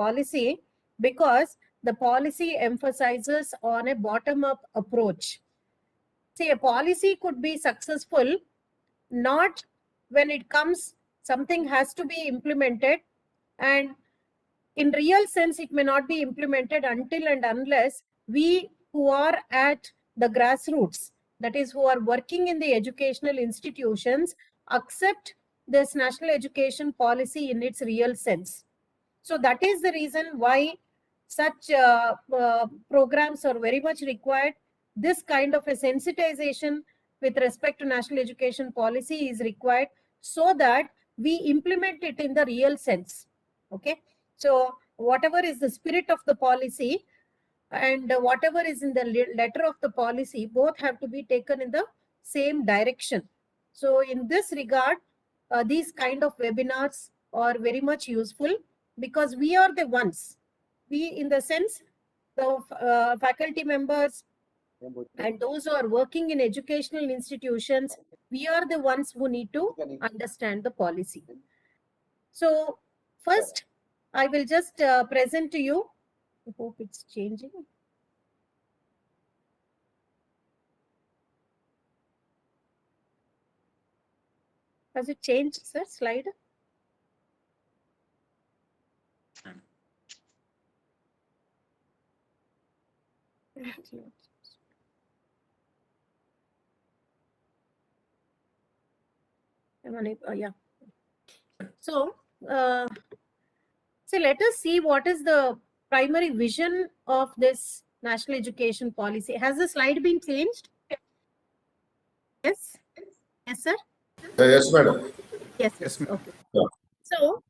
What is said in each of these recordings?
policy because the policy emphasizes on a bottom-up approach. See, a policy could be successful not when it comes, something has to be implemented, and in real sense, it may not be implemented until and unless we who are at the grassroots, that is, who are working in the educational institutions, accept this national education policy in its real sense. So that is the reason why such programs are very much required. This kind of a sensitization with respect to national education policy is required so that we implement it in the real sense. Okay. So whatever is the spirit of the policy and whatever is in the letter of the policy, both have to be taken in the same direction. So in this regard, these kind of webinars are very much useful because we are the ones, we in the sense, the faculty members and those who are working in educational institutions, we are the ones who need to understand the policy. So first, I will just present to you. I hope it's changing. Has it changed, sir? Slide. Yeah. So, let us see what is the primary vision of this national education policy. Has the slide been changed? Yes. Yes, sir. Yes, madam. Yes. Yes. Okay. Yeah. So,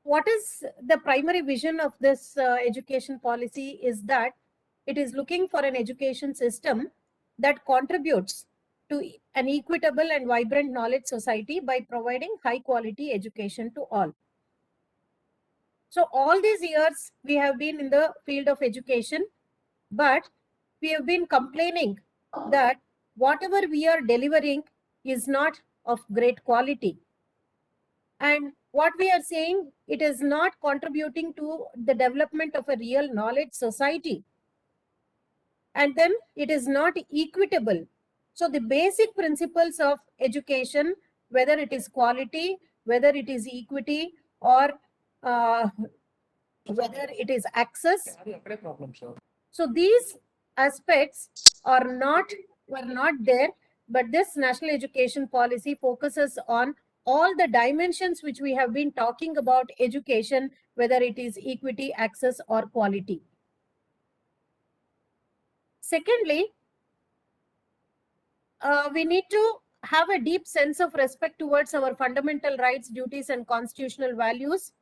what is the primary vision of this education policy is that it is looking for an education system that contributes to an equitable and vibrant knowledge society by providing high quality education to all. So all these years we have been in the field of education, but we have been complaining that whatever we are delivering is not of great quality. And what we are saying, it is not contributing to the development of a real knowledge society. And then it is not equitable. So the basic principles of education, whether it is quality, whether it is equity, or whether it is access. So these aspects were not there, but this national education policy focuses on all the dimensions which we have been talking about education, whether it is equity, access, or quality. Secondly, we need to have a deep sense of respect towards our fundamental rights, duties, and constitutional values,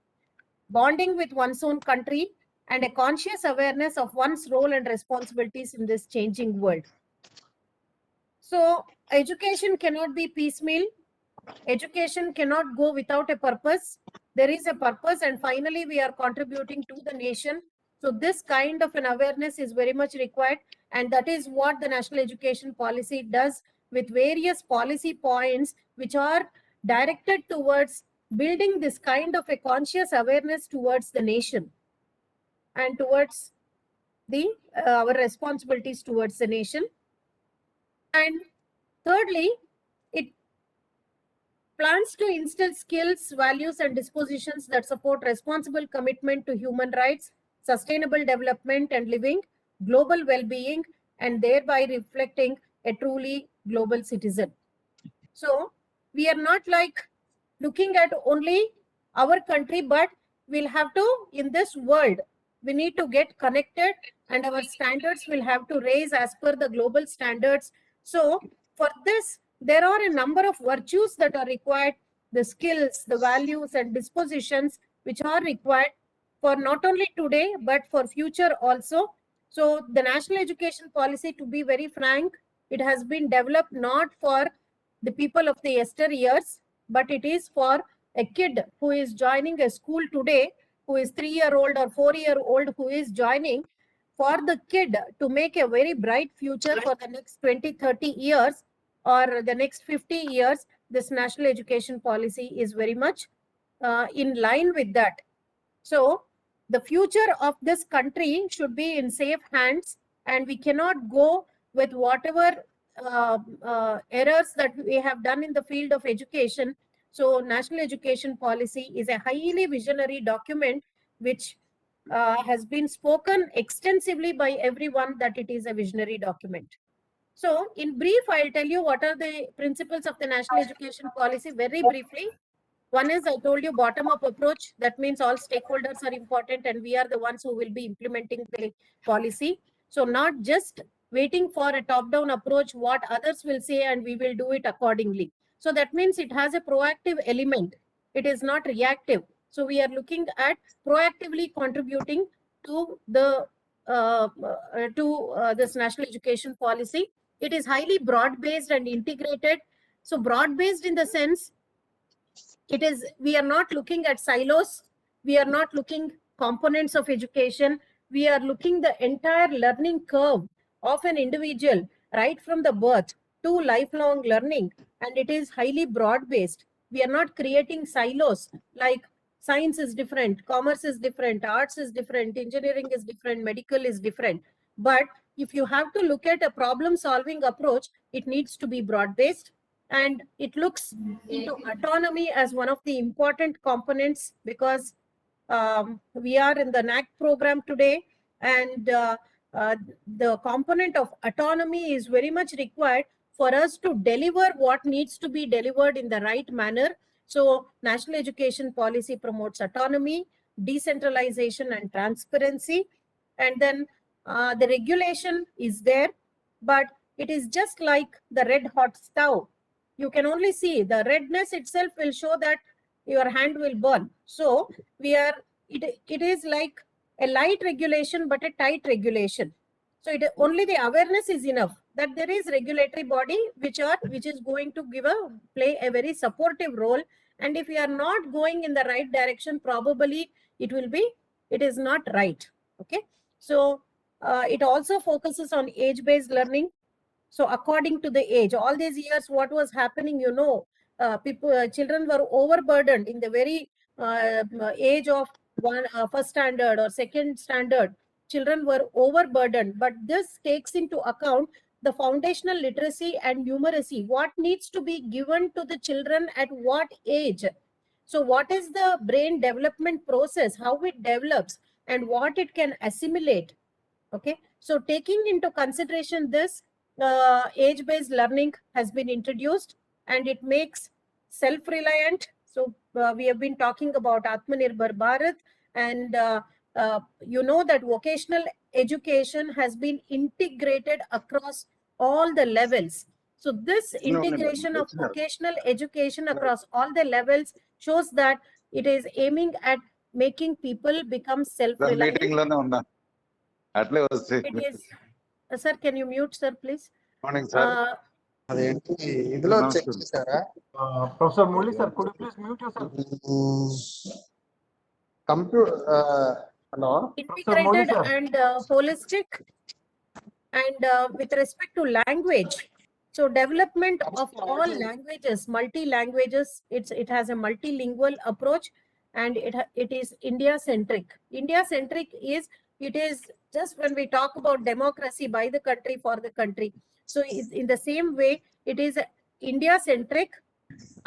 bonding with one's own country, and a conscious awareness of one's role and responsibilities in this changing world. So, education cannot be piecemeal. Education cannot go without a purpose. There is a purpose, and finally, we are contributing to the nation. So, this kind of an awareness is very much required, and that is what the national education policy does with various policy points which are directed towards building this kind of a conscious awareness towards the nation and towards the our responsibilities towards the nation. And thirdly, it plans to instill skills, values, and dispositions that support responsible commitment to human rights, sustainable development and living, global well-being, and thereby reflecting a truly global citizen. So we are not like looking at only our country, but we'll have to, in this world, we need to get connected, and our standards will have to raise as per the global standards. So for this, there are a number of virtues that are required, the skills, the values, and dispositions which are required for not only today, but for future also. So the national education policy, to be very frank, it has been developed not for the people of the yesteryears, but it is for a kid who is joining a school today, who is 3-year-old or 4-year-old, who is joining, for the kid to make a very bright future for the next 20-30 years or the next 50 years. This national education policy is very much in line with that. So the future of this country should be in safe hands, and we cannot go with whatever errors that we have done in the field of education. So National Education Policy is a highly visionary document which has been spoken extensively by everyone that it is a visionary document. So in brief, I'll tell you what are the principles of the National Education Policy very briefly. One is, I told you, bottom-up approach. That means all stakeholders are important and we are the ones who will be implementing the policy. So not just waiting for a top-down approach, what others will say and we will do it accordingly. So that means it has a proactive element. It is not reactive. So we are looking at proactively contributing to the this national education policy. It is highly broad-based and integrated. So broad-based in the sense, it is, we are not looking at silos, we are not looking components of education, we are looking the entire learning curve of an individual right from the birth to lifelong learning, and it is highly broad based. We are not creating silos like science is different, commerce is different, arts is different, engineering is different, medical is different. But if you have to look at a problem solving approach, it needs to be broad based, and it looks into autonomy as one of the important components, because we are in the NAAC program today, and the component of autonomy is very much required for us to deliver what needs to be delivered in the right manner. So national education policy promotes autonomy, decentralization and transparency, and then the regulation is there, but it is just like the red hot stove. You can only see the redness itself will show that your hand will burn. So we are, it is like a light regulation but a tight regulation. So it only the awareness is enough that there is regulatory body which is going to play a very supportive role, and if we are not going in the right direction, probably it is not right. Okay, so it also focuses on age-based learning. So according to the age, all these years, what was happening, children were overburdened in the very age of first standard or second standard. Children were overburdened, but this takes into account the foundational literacy and numeracy. What needs to be given to the children at what age? So what is the brain development process, how it develops, and what it can assimilate? Okay, so taking into consideration this, age-based learning has been introduced, and it makes self-reliant. So we have been talking about Atmanirbhar Bharat, and you know that vocational education has been integrated across all the levels. So this integration of vocational education across all the levels shows that it is aiming at making people become self-reliant. It is, sir, can you mute, sir, please? Morning, sir. Professor Murli, sir, could you please mute yourself? Hello. Integrated and holistic, and with respect to language. So development of all languages, multi-languages, it has a multilingual approach, and it is India-centric. India-centric is, it is just when we talk about democracy by the country for the country. So in the same way, it is India-centric.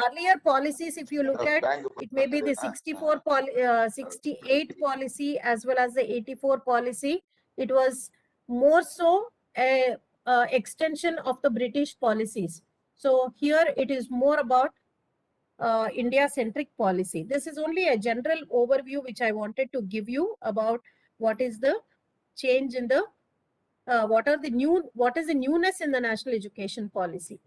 Earlier policies, if you look at, it may be the 68 policy as well as the 84 policy. It was more so a extension of the British policies. So here it is more about India-centric policy. This is only a general overview which I wanted to give you about what is the change in the what is the newness in the national education policy.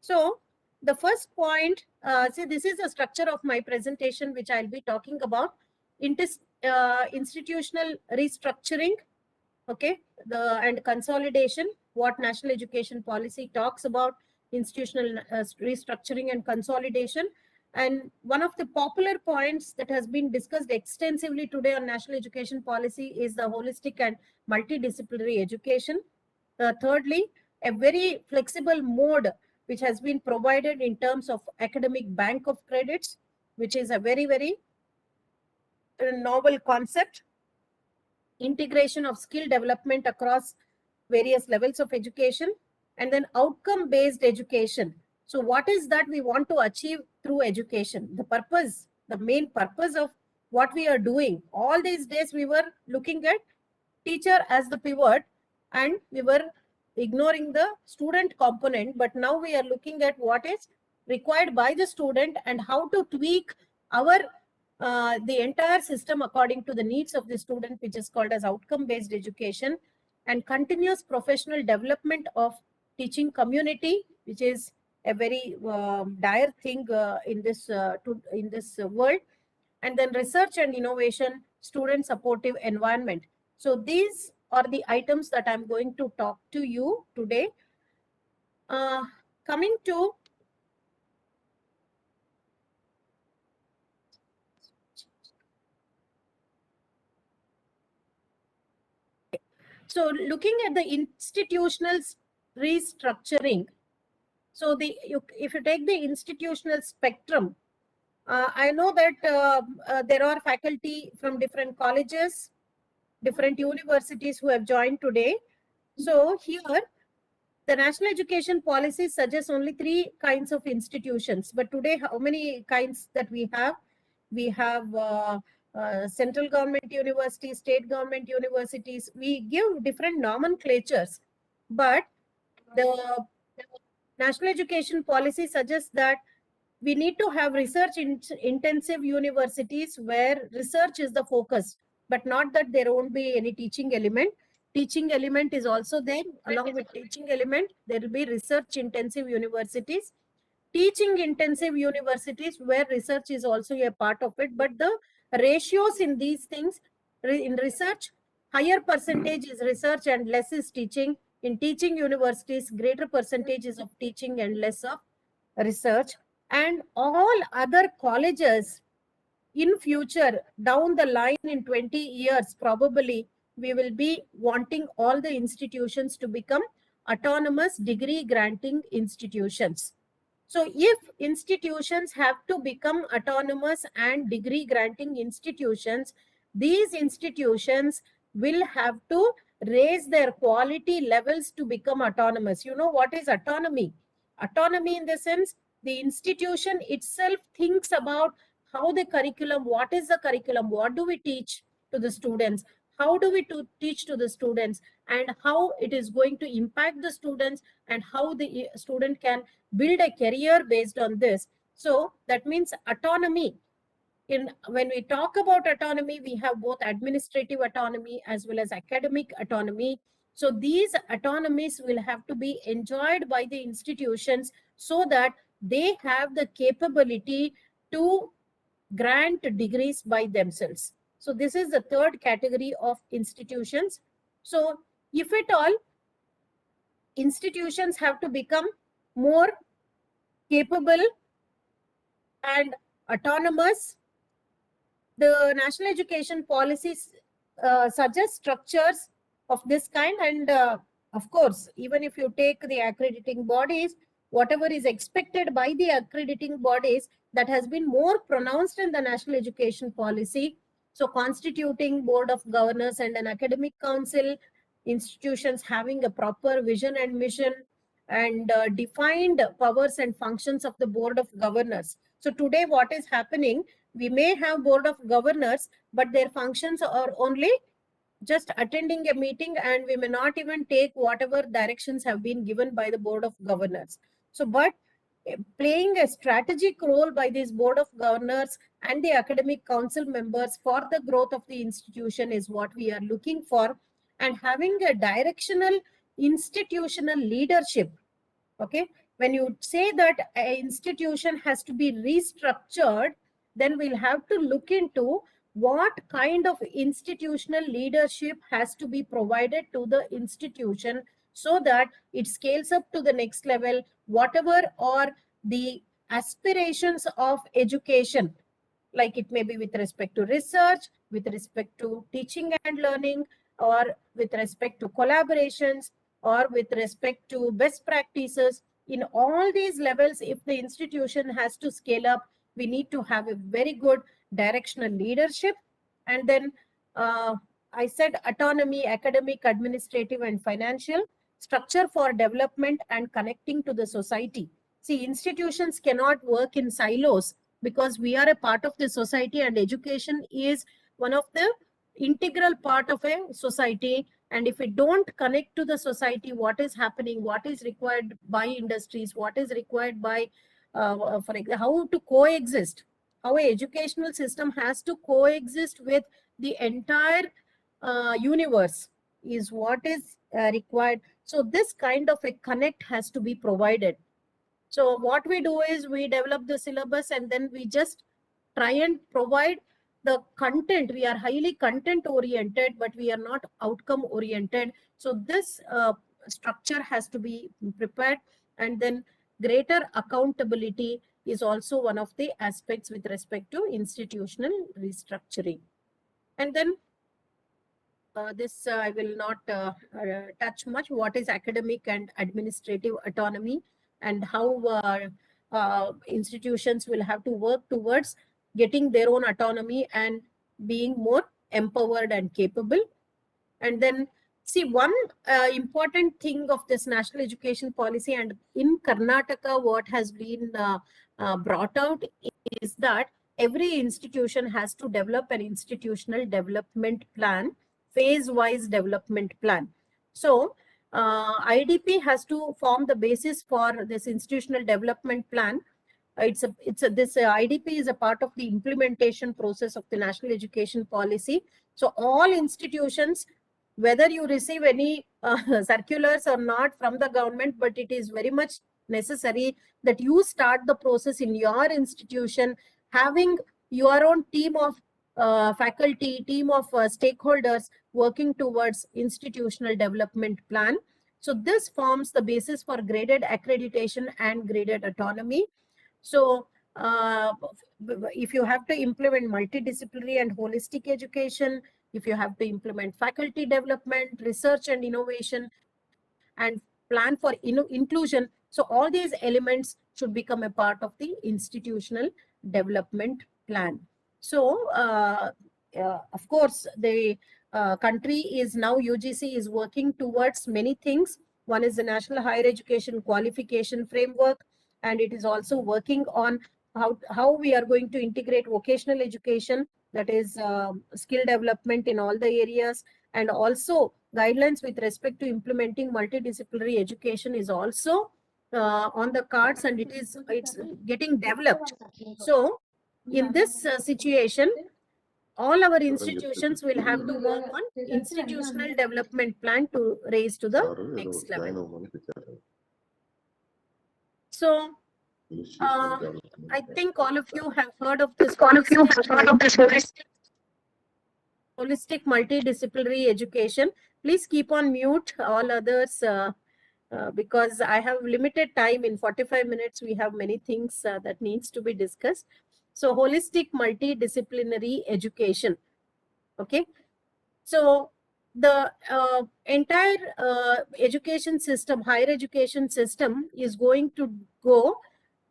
So the first point, see, this is the structure of my presentation, which I'll be talking about. Institutional restructuring, okay, and consolidation, what national education policy talks about institutional restructuring and consolidation. And one of the popular points that has been discussed extensively today on national education policy is the holistic and multidisciplinary education. Thirdly, a very flexible mode which has been provided in terms of academic bank of credits, which is a very, very novel concept. Integration of skill development across various levels of education, and then outcome-based education. So what is that we want to achieve through education? The purpose, the main purpose of what we are doing. All these days we were looking at teacher as the pivot and we were ignoring the student component, but now we are looking at what is required by the student and how to tweak our the entire system according to the needs of the student, which is called as outcome-based education, and continuous professional development of teaching community, which is a very dire thing in this world, and then research and innovation, student supportive environment. So these are the items that I'm going to talk to you today. Coming to so looking at the institutional restructuring. So if you take the institutional spectrum, I know that there are faculty from different colleges, different universities who have joined today. So here, the national education policy suggests only 3 kinds of institutions. But today, how many kinds that we have? We have central government universities, state government universities. We give different nomenclatures. But the national education policy suggests that we need to have research intensive universities where research is the focus, but not that there won't be any teaching element. Teaching element is also there. Along with teaching element, there will be research intensive universities, teaching intensive universities where research is also a part of it. But the ratios in these things, in research, higher percentage is research and less is teaching. In teaching universities, greater percentage is of teaching and less of research. And all other colleges in future, down the line in 20 years, probably we will be wanting all the institutions to become autonomous degree granting institutions. So if institutions have to become autonomous and degree granting institutions, these institutions will have to raise their quality levels to become autonomous. You know what is autonomy? Autonomy in the sense the institution itself thinks about how the curriculum, what is the curriculum, what do we teach to the students, how do we teach to the students, and how it is going to impact the students, and how the student can build a career based on this. So that means autonomy. When we talk about autonomy, we have both administrative autonomy as well as academic autonomy. So these autonomies will have to be enjoyed by the institutions so that they have the capability to grant degrees by themselves. So this is the third category of institutions. So if at all institutions have to become more capable and autonomous, the national education policies suggest structures of this kind. And of course, even if you take the accrediting bodies, whatever is expected by the accrediting bodies, that has been more pronounced in the national education policy. So constituting board of governors and an academic council, institutions having a proper vision and mission, and defined powers and functions of the board of governors. So today what is happening, we may have board of governors, but their functions are only just attending a meeting, and we may not even take whatever directions have been given by the board of governors. So but playing a strategic role by this board of governors and the academic council members for the growth of the institution is what we are looking for, and having a directional institutional leadership. Okay, when you say that an institution has to be restructured, then we'll have to look into what kind of institutional leadership has to be provided to the institution so that it scales up to the next level, whatever are the aspirations of education, like it may be with respect to research, with respect to teaching and learning, or with respect to collaborations, or with respect to best practices. In all these levels, if the institution has to scale up, we need to have a very good directional leadership. And then I said autonomy, academic, administrative, and financial, structure for development and connecting to the society. See, institutions cannot work in silos because we are a part of the society, and education is one of the integral part of a society. And if we don't connect to the society, what is happening, what is required by industries, what is required by, for example, how to coexist, how a educational system has to coexist with the entire universe is what is required. So this kind of a connect has to be provided. So what we do is we develop the syllabus and then we just try and provide the content. We are highly content oriented, but we are not outcome oriented. So this structure has to be prepared. And then greater accountability is also one of the aspects with respect to institutional restructuring. And then this I will not touch much. What is academic and administrative autonomy, and how institutions will have to work towards getting their own autonomy and being more empowered and capable. And then see, one important thing of this national education policy, and in Karnataka what has been brought out is that every institution has to develop an institutional development plan, phase-wise development plan. So IDP has to form the basis for this institutional development plan. This IDP is a part of the implementation process of the national education policy. So all institutions, whether you receive any circulars or not from the government, but it is very much necessary that you start the process in your institution, having your own team of faculty, team of stakeholders working towards institutional development plan. So this forms the basis for graded accreditation and graded autonomy. So if you have to implement multidisciplinary and holistic education, if you have to implement faculty development, research and innovation, and plan for inclusion, so all these elements should become a part of the institutional development plan. So of course, the country is now, UGC is working towards many things. One is the National Higher Education Qualification Framework, and it is also working on how we are going to integrate vocational education, that is skill development in all the areas, and also guidelines with respect to implementing multidisciplinary education is also on the cards, and it's getting developed. So in this situation, all our institutions will have to work on institutional development plan to raise to the next level. So I think all of you have heard of this holistic multidisciplinary education. Please keep on mute all others because I have limited time. In 45 minutes, we have many things that needs to be discussed. So holistic multidisciplinary education. Okay. So the entire education system, higher education system, is going to go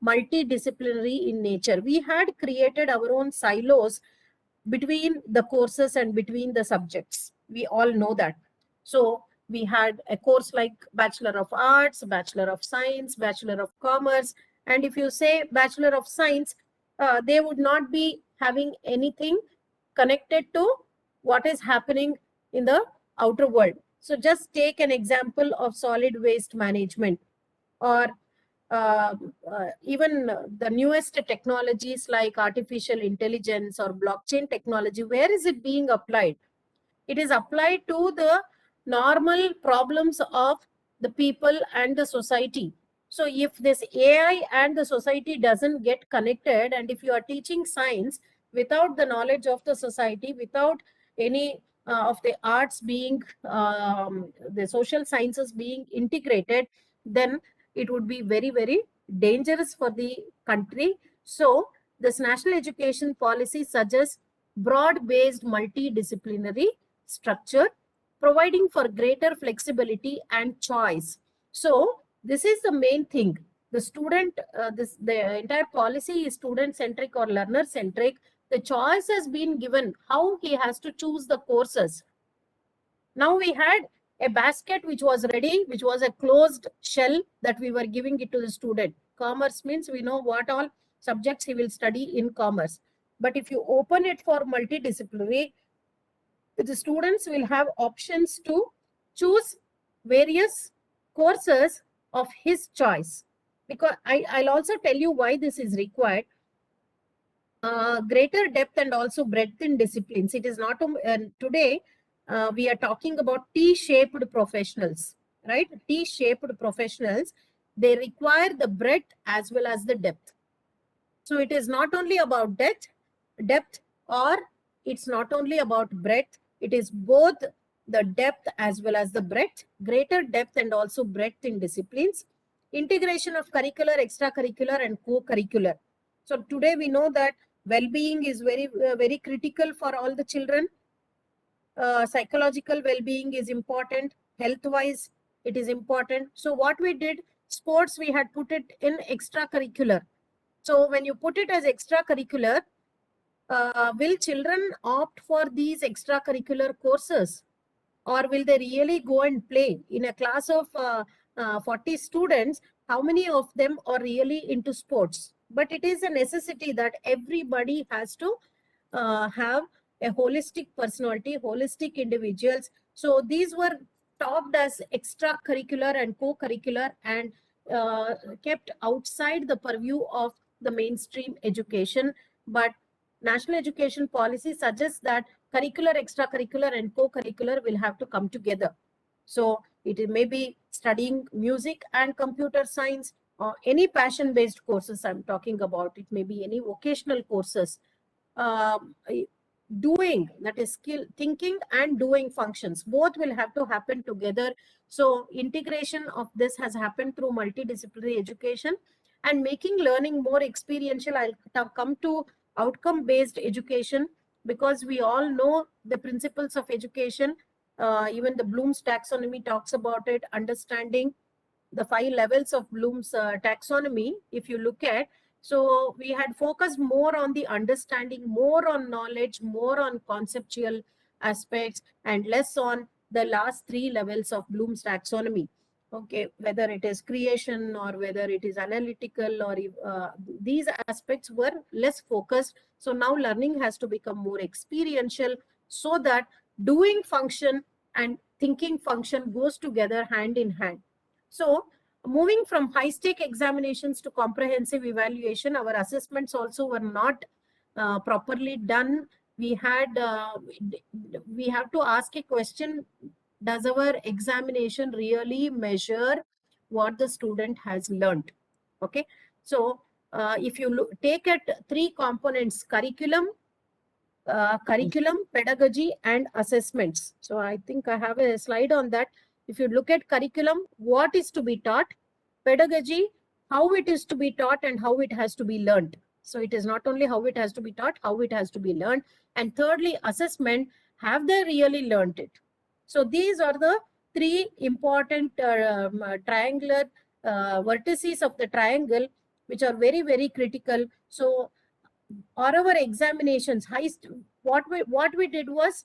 multidisciplinary in nature. We had created our own silos between the courses and between the subjects. We all know that. So we had a course like Bachelor of Arts, Bachelor of Science, Bachelor of Commerce. And if you say Bachelor of Science, they would not be having anything connected to what is happening in the outer world. So just take an example of solid waste management, or even the newest technologies like artificial intelligence or blockchain technology. Where is it being applied? It is applied to the normal problems of the people and the society. So if this AI and the society doesn't get connected, and if you are teaching science without the knowledge of the society, without any of the arts being, the social sciences being integrated, then it would be very, very dangerous for the country. So this national education policy suggests broad-based multidisciplinary structure, providing for greater flexibility and choice. So this is the main thing. The student, the entire policy is student centric or learner centric. The choice has been given how he has to choose the courses. Now we had a basket which was ready, which was a closed shell that we were giving it to the student. Commerce means we know what all subjects he will study in commerce. But if you open it for multidisciplinary, the students will have options to choose various courses of his choice. Because I'll also tell you why this is required. Greater depth and also breadth in disciplines. It is not today we are talking about T-shaped professionals, right? T-shaped professionals, they require the breadth as well as the depth. So it is not only about depth, or it's not only about breadth. It is both the depth as well as the breadth, greater depth and also breadth in disciplines, integration of curricular, extracurricular and co-curricular. So today we know that well-being is very critical for all the children. Psychological well-being is important. Health-wise, it is important. So what we did, sports, we had put it in extracurricular. So when you put it as extracurricular, will children opt for these extracurricular courses? Or will they really go and play? In a class of 40 students, how many of them are really into sports? But it is a necessity that everybody has to have a holistic personality, holistic individuals. So these were topped as extracurricular and co-curricular and kept outside the purview of the mainstream education. But national education policy suggests that curricular, extracurricular and co-curricular will have to come together. So it may be studying music and computer science or any passion-based courses I'm talking about. It may be any vocational courses. Doing, that is skill, thinking and doing functions, both will have to happen together. So integration of this has happened through multidisciplinary education and making learning more experiential. I'll come to outcome-based education, because we all know the principles of education. Even the Bloom's taxonomy talks about it, understanding the 5 levels of Bloom's taxonomy. If you look at, so we had focused more on the understanding, more on knowledge, more on conceptual aspects, and less on the last 3 levels of Bloom's taxonomy. Okay, whether it is creation or whether it is analytical, or these aspects were less focused. So now learning has to become more experiential, so that doing function and thinking function goes together hand in hand. So moving from high-stake examinations to comprehensive evaluation, our assessments also were not properly done. We have to ask a question: does our examination really measure what the student has learned? Okay, so if you take at 3 components: curriculum, pedagogy, and assessments. So I think I have a slide on that. If you look at curriculum, what is to be taught; pedagogy, how it is to be taught and how it has to be learned. So it is not only how it has to be taught, how it has to be learned. And thirdly, assessment, have they really learned it? So these are the 3 important triangular vertices of the triangle, which are very critical. So or our examinations, what we did was,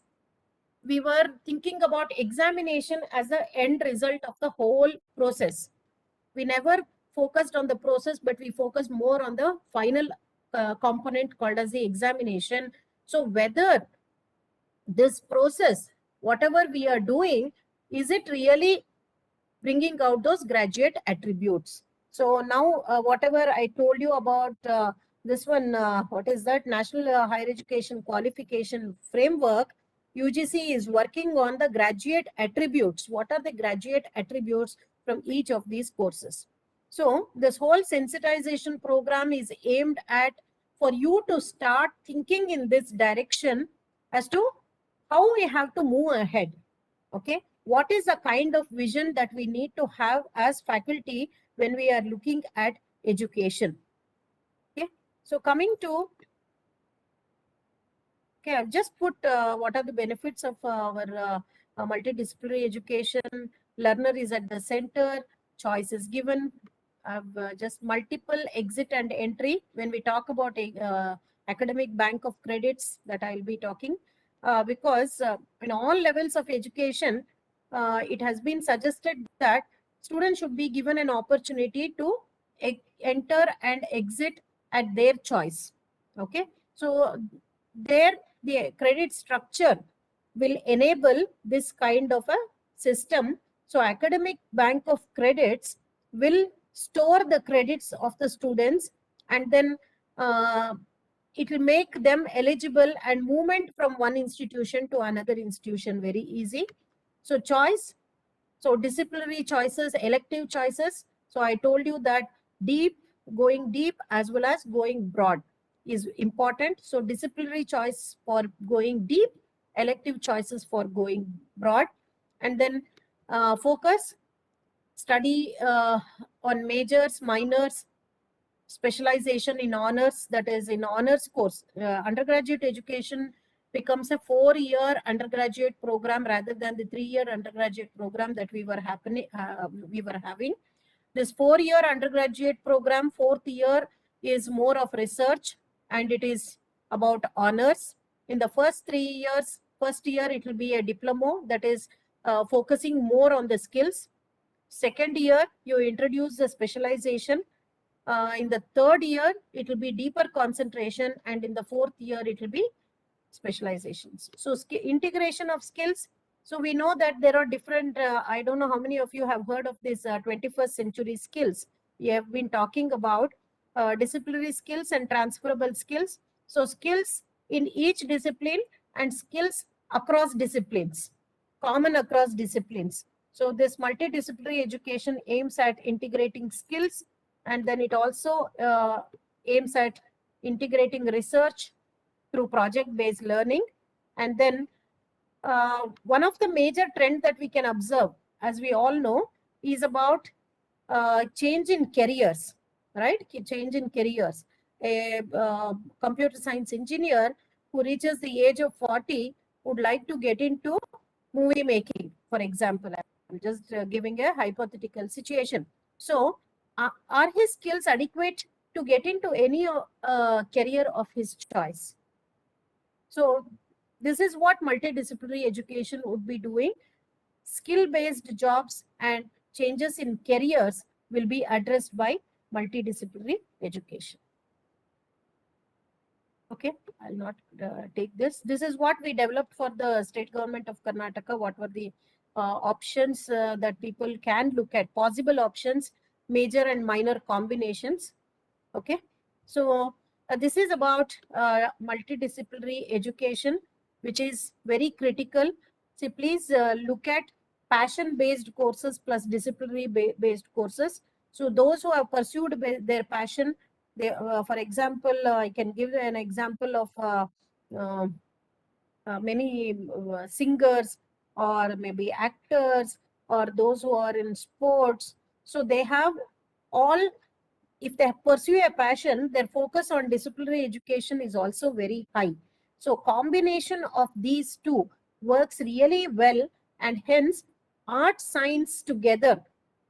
we were thinking about examination as the end result of the whole process. We never focused on the process, but we focused more on the final component called as the examination. So whether this process, whatever we are doing, is it really bringing out those graduate attributes? So now whatever I told you about this one, what is that, National Higher Education Qualification Framework, UGC is working on the graduate attributes. What are the graduate attributes from each of these courses? So this whole sensitization program is aimed at for you to start thinking in this direction as to how we have to move ahead. Okay, what is the kind of vision that we need to have as faculty when we are looking at education? Okay, so coming to, okay, I've just put what are the benefits of our multidisciplinary education. Learner is at the center, choice is given, have just multiple exit and entry when we talk about a academic bank of credits that I'll be talking, because in all levels of education, it has been suggested that students should be given an opportunity to enter and exit at their choice. Okay, so there the credit structure will enable this kind of a system. So academic bank of credits will store the credits of the students, and then it will make them eligible, and movement from one institution to another institution very easy. So choice, so disciplinary choices, elective choices. So I told you that going deep as well as going broad is important. So disciplinary choice for going deep, elective choices for going broad, and then focus, study on majors, minors, specialization in honors, that is in honors course. Undergraduate education becomes a 4-year undergraduate program rather than the 3-year undergraduate program that we were having. This 4-year undergraduate program, 4th year is more of research, and it is about honors. In the first 3 years, first year it will be a diploma, that is focusing more on the skills. Second year, you introduce the specialization. In the 3rd year, it will be deeper concentration, and in the 4th year, it will be specializations. So integration of skills. So we know that there are different, I don't know how many of you have heard of this 21st century skills. We have been talking about disciplinary skills and transferable skills. So skills in each discipline and skills across disciplines, common across disciplines. So this multidisciplinary education aims at integrating skills, and then it also aims at integrating research through project-based learning. And then one of the major trends that we can observe, as we all know, is about change in careers, right? Change in careers. A computer science engineer who reaches the age of 40 would like to get into movie making, for example. I'm just giving a hypothetical situation. So are his skills adequate to get into any career of his choice? So this is what multidisciplinary education would be doing. Skill-based jobs and changes in careers will be addressed by multidisciplinary education. Okay, I'll not take this. This is what we developed for the state government of Karnataka. What were the options that people can look at, possible options, major and minor combinations. Okay, so this is about multidisciplinary education, which is very critical. So please look at passion-based courses plus disciplinary-based courses. So those who have pursued their passion, they, for example, I can give an example of many singers, or maybe actors, or those who are in sports. So they have all, if they pursue a passion, their focus on disciplinary education is also very high. So combination of these two works really well, and hence art science together,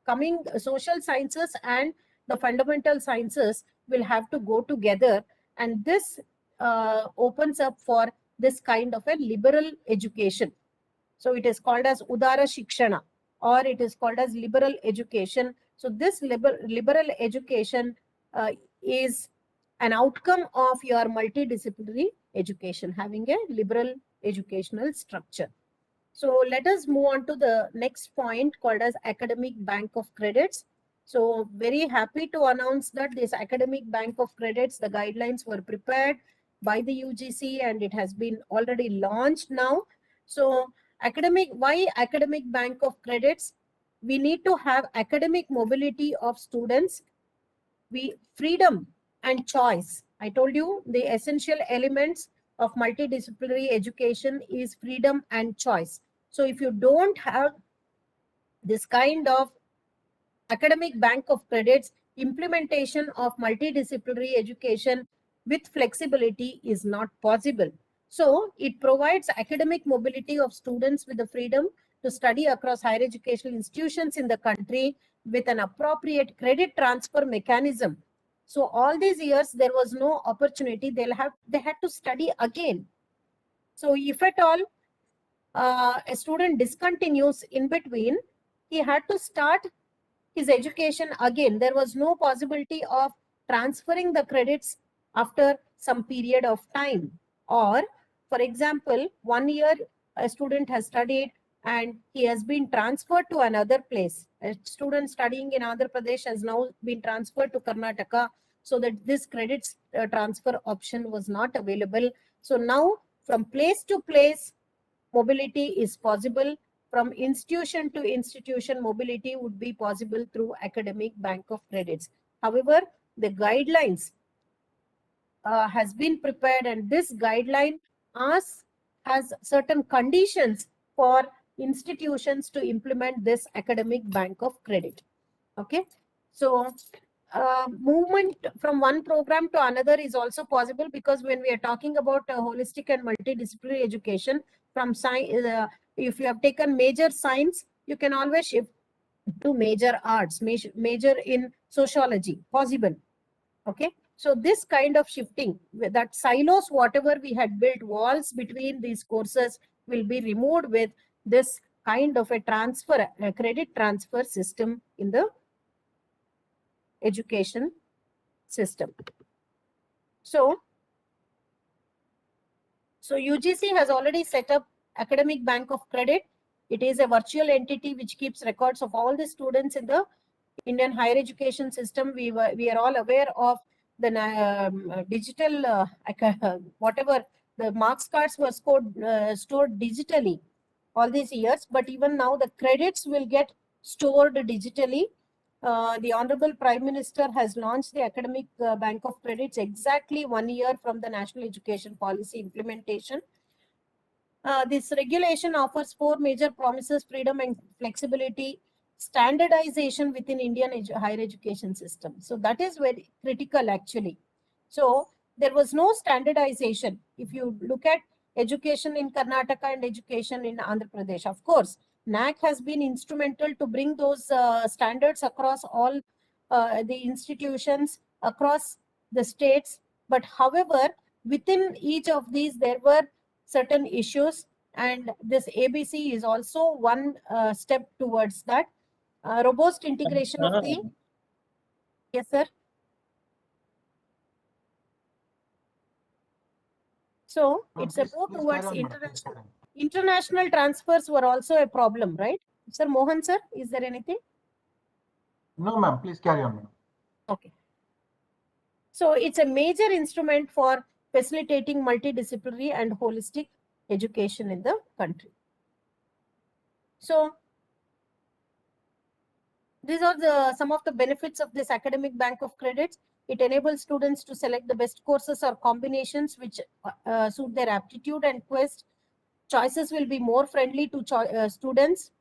coming social sciences and the fundamental sciences will have to go together, and this opens up for this kind of a liberal education. So it is called as Udara Shikshana, or it is called as liberal education. So this liberal education is an outcome of your multidisciplinary education, having a liberal educational structure. So let us move on to the next point called as academic bank of credits. So very happy to announce that this academic bank of credits, the guidelines were prepared by the UGC and it has been already launched now. So why academic bank of credits? We need to have academic mobility of students, freedom and choice. I told you the essential elements of multidisciplinary education is freedom and choice. So if you don't have this kind of academic bank of credits, implementation of multidisciplinary education with flexibility is not possible. So it provides academic mobility of students with the freedom to study across higher educational institutions in the country with an appropriate credit transfer mechanism. So all these years there was no opportunity. They had to study again. So if at all a student discontinues in between, he had to start his education again. There was no possibility of transferring the credits after some period of time. Or, for example, 1 year a student has studied and he has been transferred to another place. A student studying in Andhra Pradesh has now been transferred to Karnataka, so that this credits transfer option was not available. So now from place to place, mobility is possible. From institution to institution, mobility would be possible through academic bank of credits. However, the guidelines has been prepared, and this guideline has certain conditions for institutions to implement this academic bank of credit. Okay, so movement from one program to another is also possible, because when we are talking about holistic and multidisciplinary education, from science, if you have taken major science, you can always shift to major arts, major in sociology, possible. Okay, so this kind of shifting, that silos, whatever we had built, walls between these courses, will be removed with this kind of a transfer, a credit transfer system in the education system. So UGC has already set up academic bank of credit. It is a virtual entity which keeps records of all the students in the Indian higher education system. We are all aware of the digital whatever the marks cards were stored digitally all these years, but even now the credits will get stored digitally. The Honorable Prime Minister has launched the Academic Bank of Credits exactly 1 year from the National Education Policy implementation. This regulation offers 4 major promises: freedom and flexibility, standardization within Indian higher education system. So that is very critical actually. So there was no standardization. If you look at education in Karnataka and education in Andhra Pradesh, of course, NAAC has been instrumental to bring those standards across all the institutions across the states. But however, within each of these, there were certain issues, and this ABC is also one step towards that. Robust integration of the... Yes, sir. So it's a move towards international transfers were also a problem, right? Sir Mohan, sir, is there anything? No, ma'am. Please carry on, ma'am. Okay. So it's a major instrument for facilitating multidisciplinary and holistic education in the country. So these are some of the benefits of this academic bank of credits. It enables students to select the best courses or combinations which suit their aptitude and quest. Choices will be more friendly to students.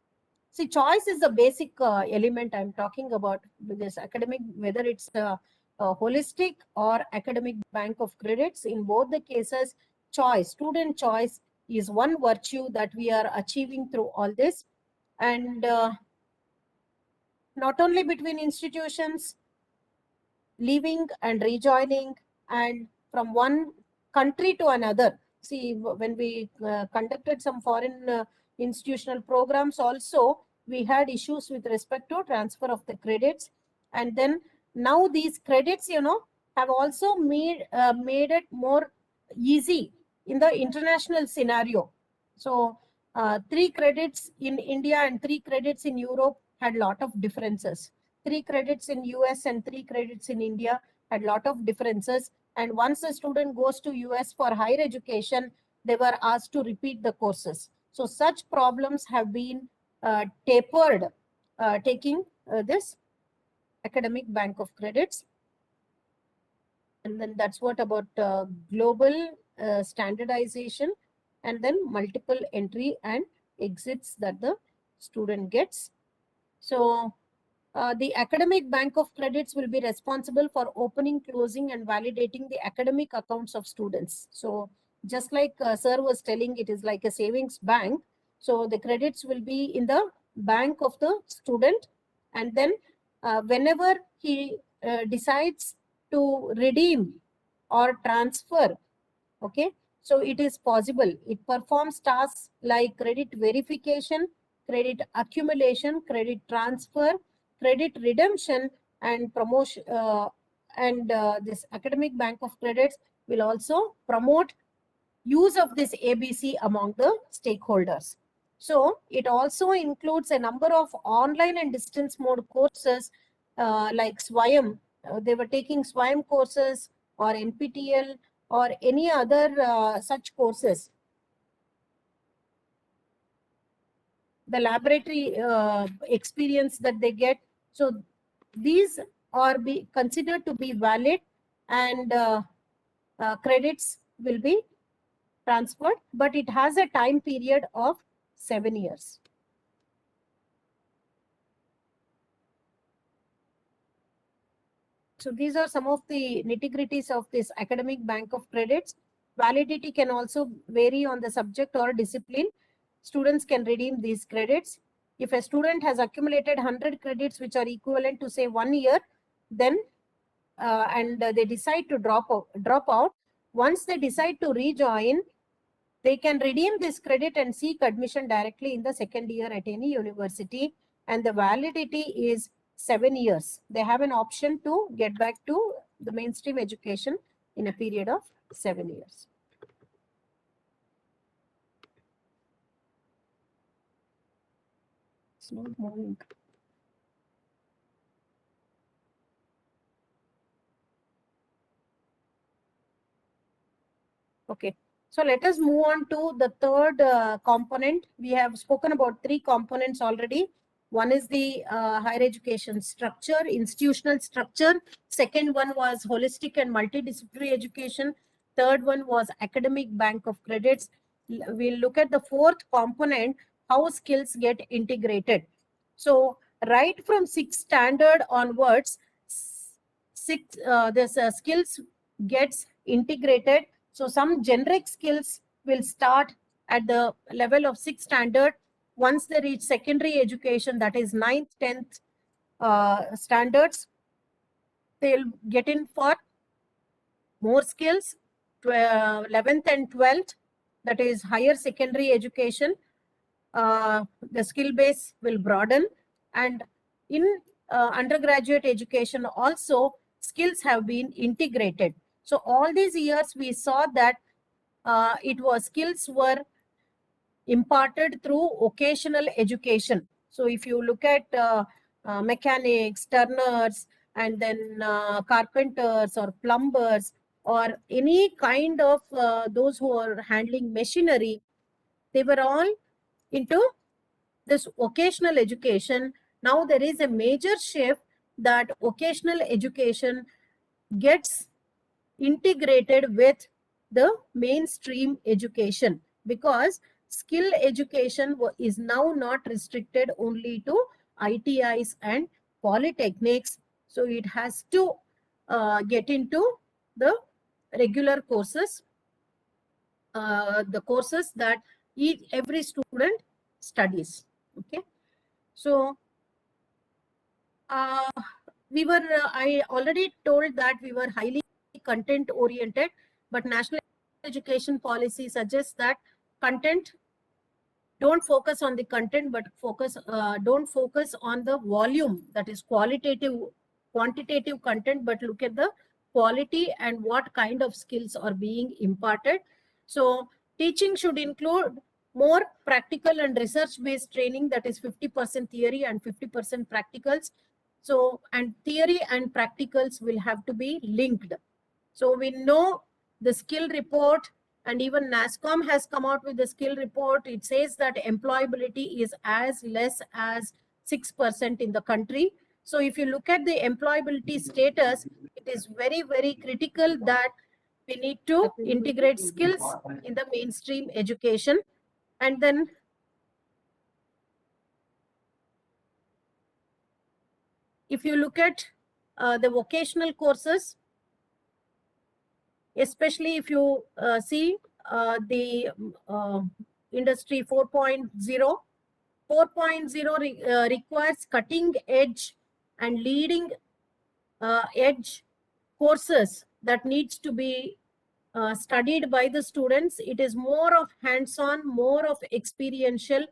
See, choice is the basic element I'm talking about with this academic, whether it's a holistic or academic bank of credits. In both the cases, choice, student choice, is one virtue that we are achieving through all this. And not only between institutions, leaving and rejoining, and from one country to another. See, when we conducted some foreign institutional programs also, we had issues with respect to transfer of the credits. And then now these credits, have also made it more easy in the international scenario. So 3 credits in India and 3 credits in Europe had lot of differences. 3 credits in US and 3 credits in India had lot of differences. And once a student goes to US for higher education, they were asked to repeat the courses. So such problems have been tapered, taking this academic bank of credits. And then that's what about global standardization, and then multiple entry and exits that the student gets. So the academic bank of credits will be responsible for opening, closing, and validating the academic accounts of students. So just like sir was telling, it is like a savings bank. So the credits will be in the bank of the student, and then whenever he decides to redeem or transfer, okay, so it is possible. It performs tasks like credit verification, credit accumulation, credit transfer, credit redemption, and promotion. This academic bank of credits will also promote use of this ABC among the stakeholders. So it also includes a number of online and distance mode courses like Swayam. They were taking Swayam courses or NPTEL or any other such courses. The laboratory experience that they get. So these are be considered to be valid, and credits will be transferred, but it has a time period of 7 years. So these are some of the nitty-gritties of this academic bank of credits. Validity can also vary on the subject or discipline. Students can redeem these credits. If a student has accumulated 100 credits, which are equivalent to say 1 year, then they decide to drop out. Once they decide to rejoin, they can redeem this credit and seek admission directly in the second year at any university. And the validity is 7 years. They have an option to get back to the mainstream education in a period of 7 years. It's not moving. Okay. So let us move on to the third component. We have spoken about 3 components already. One is the higher education structure, institutional structure. Second one was holistic and multidisciplinary education. Third one was academic bank of credits. We'll look at the fourth component, how skills get integrated. So right from 6th standard onwards, this skills gets integrated. So some generic skills will start at the level of 6th standard. Once they reach secondary education, that is 9th, 10th standards, they'll get in for more skills. 11th and 12th, that is higher secondary education, the skill base will broaden. And in undergraduate education also, skills have been integrated. So all these years we saw that skills were imparted through vocational education. So if you look at mechanics, turners, and then carpenters or plumbers, or any kind of those who are handling machinery, they were all into this vocational education. Now there is a major shift that vocational education gets integrated with the mainstream education, because skill education is now not restricted only to ITIs and polytechnics. So it has to get into the regular courses, the courses that every student studies. Okay. So I already told that we were highly content oriented, but national education policy suggests that don't focus on the content, but don't focus on the volume, that is quantitative content, but look at the quality and what kind of skills are being imparted. So teaching should include more practical and research based training, that is 50% theory and 50% practicals. So, and theory and practicals will have to be linked. So we know the skill report, and even NASSCOM has come out with the skill report. It says that employability is as less as 6% in the country. So if you look at the employability status, it is very, very critical that we need to integrate skills in the mainstream education. And then if you look at the vocational courses, especially if you see the industry 4.0, 4.0 requires cutting edge and leading edge courses that needs to be studied by the students. It is more of hands-on, more of experiential,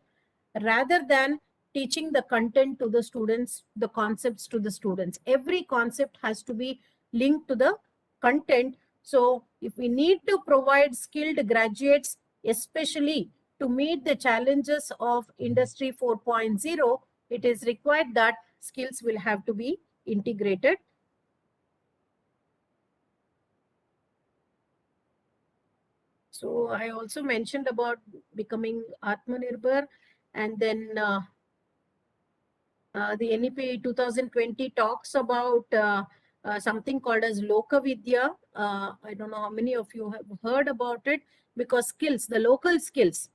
rather than teaching the content to the students, the concepts to the students. Every concept has to be linked to the content. So if we need to provide skilled graduates, especially to meet the challenges of Industry 4.0, it is required that skills will have to be integrated. So I also mentioned about becoming Atmanirbhar, and then the NEP 2020 talks about something called as Lokavidya. I don't know how many of you have heard about it, because skills, the local skills,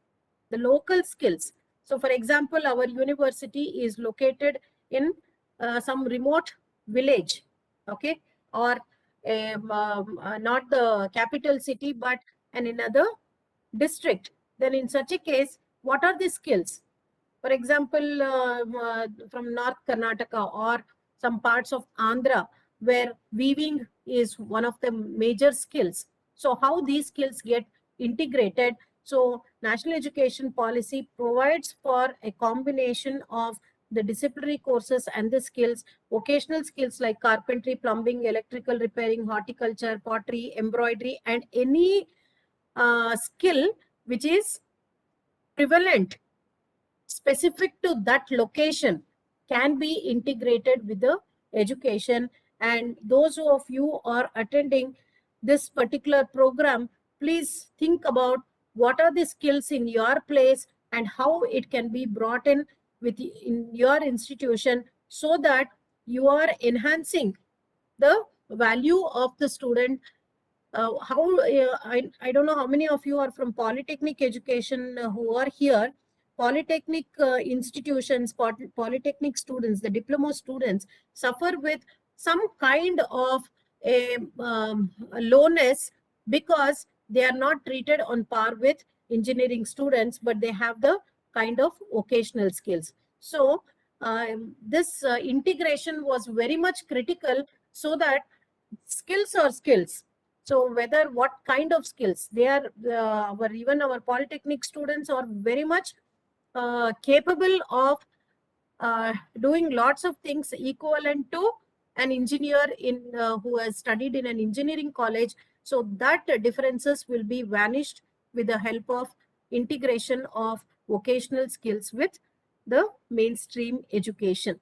the local skills. So for example, our university is located in some remote village, okay, or not the capital city, but in another district. Then in such a case, what are the skills? For example, from North Karnataka or some parts of Andhra, where weaving is one of the major skills. So how these skills get integrated? So National Education Policy provides for a combination of the disciplinary courses and the skills, vocational skills like carpentry, plumbing, electrical repairing, horticulture, pottery, embroidery, and any skill which is prevalent specific to that location can be integrated with the education. And those of you are attending this particular program, please think about what are the skills in your place and how it can be brought in your institution, so that you are enhancing the value of the student. I don't know how many of you are from polytechnic education who are here. Polytechnic institutions, polytechnic students, the diploma students suffer with some kind of a lowness, because they are not treated on par with engineering students, but they have the kind of vocational skills. So this integration was very much critical, so that skills are skills. So whether what kind of skills they are, even our polytechnic students are very much capable of doing lots of things equivalent to an engineer in who has studied in an engineering college. So that differences will be vanished with the help of integration of vocational skills with the mainstream education.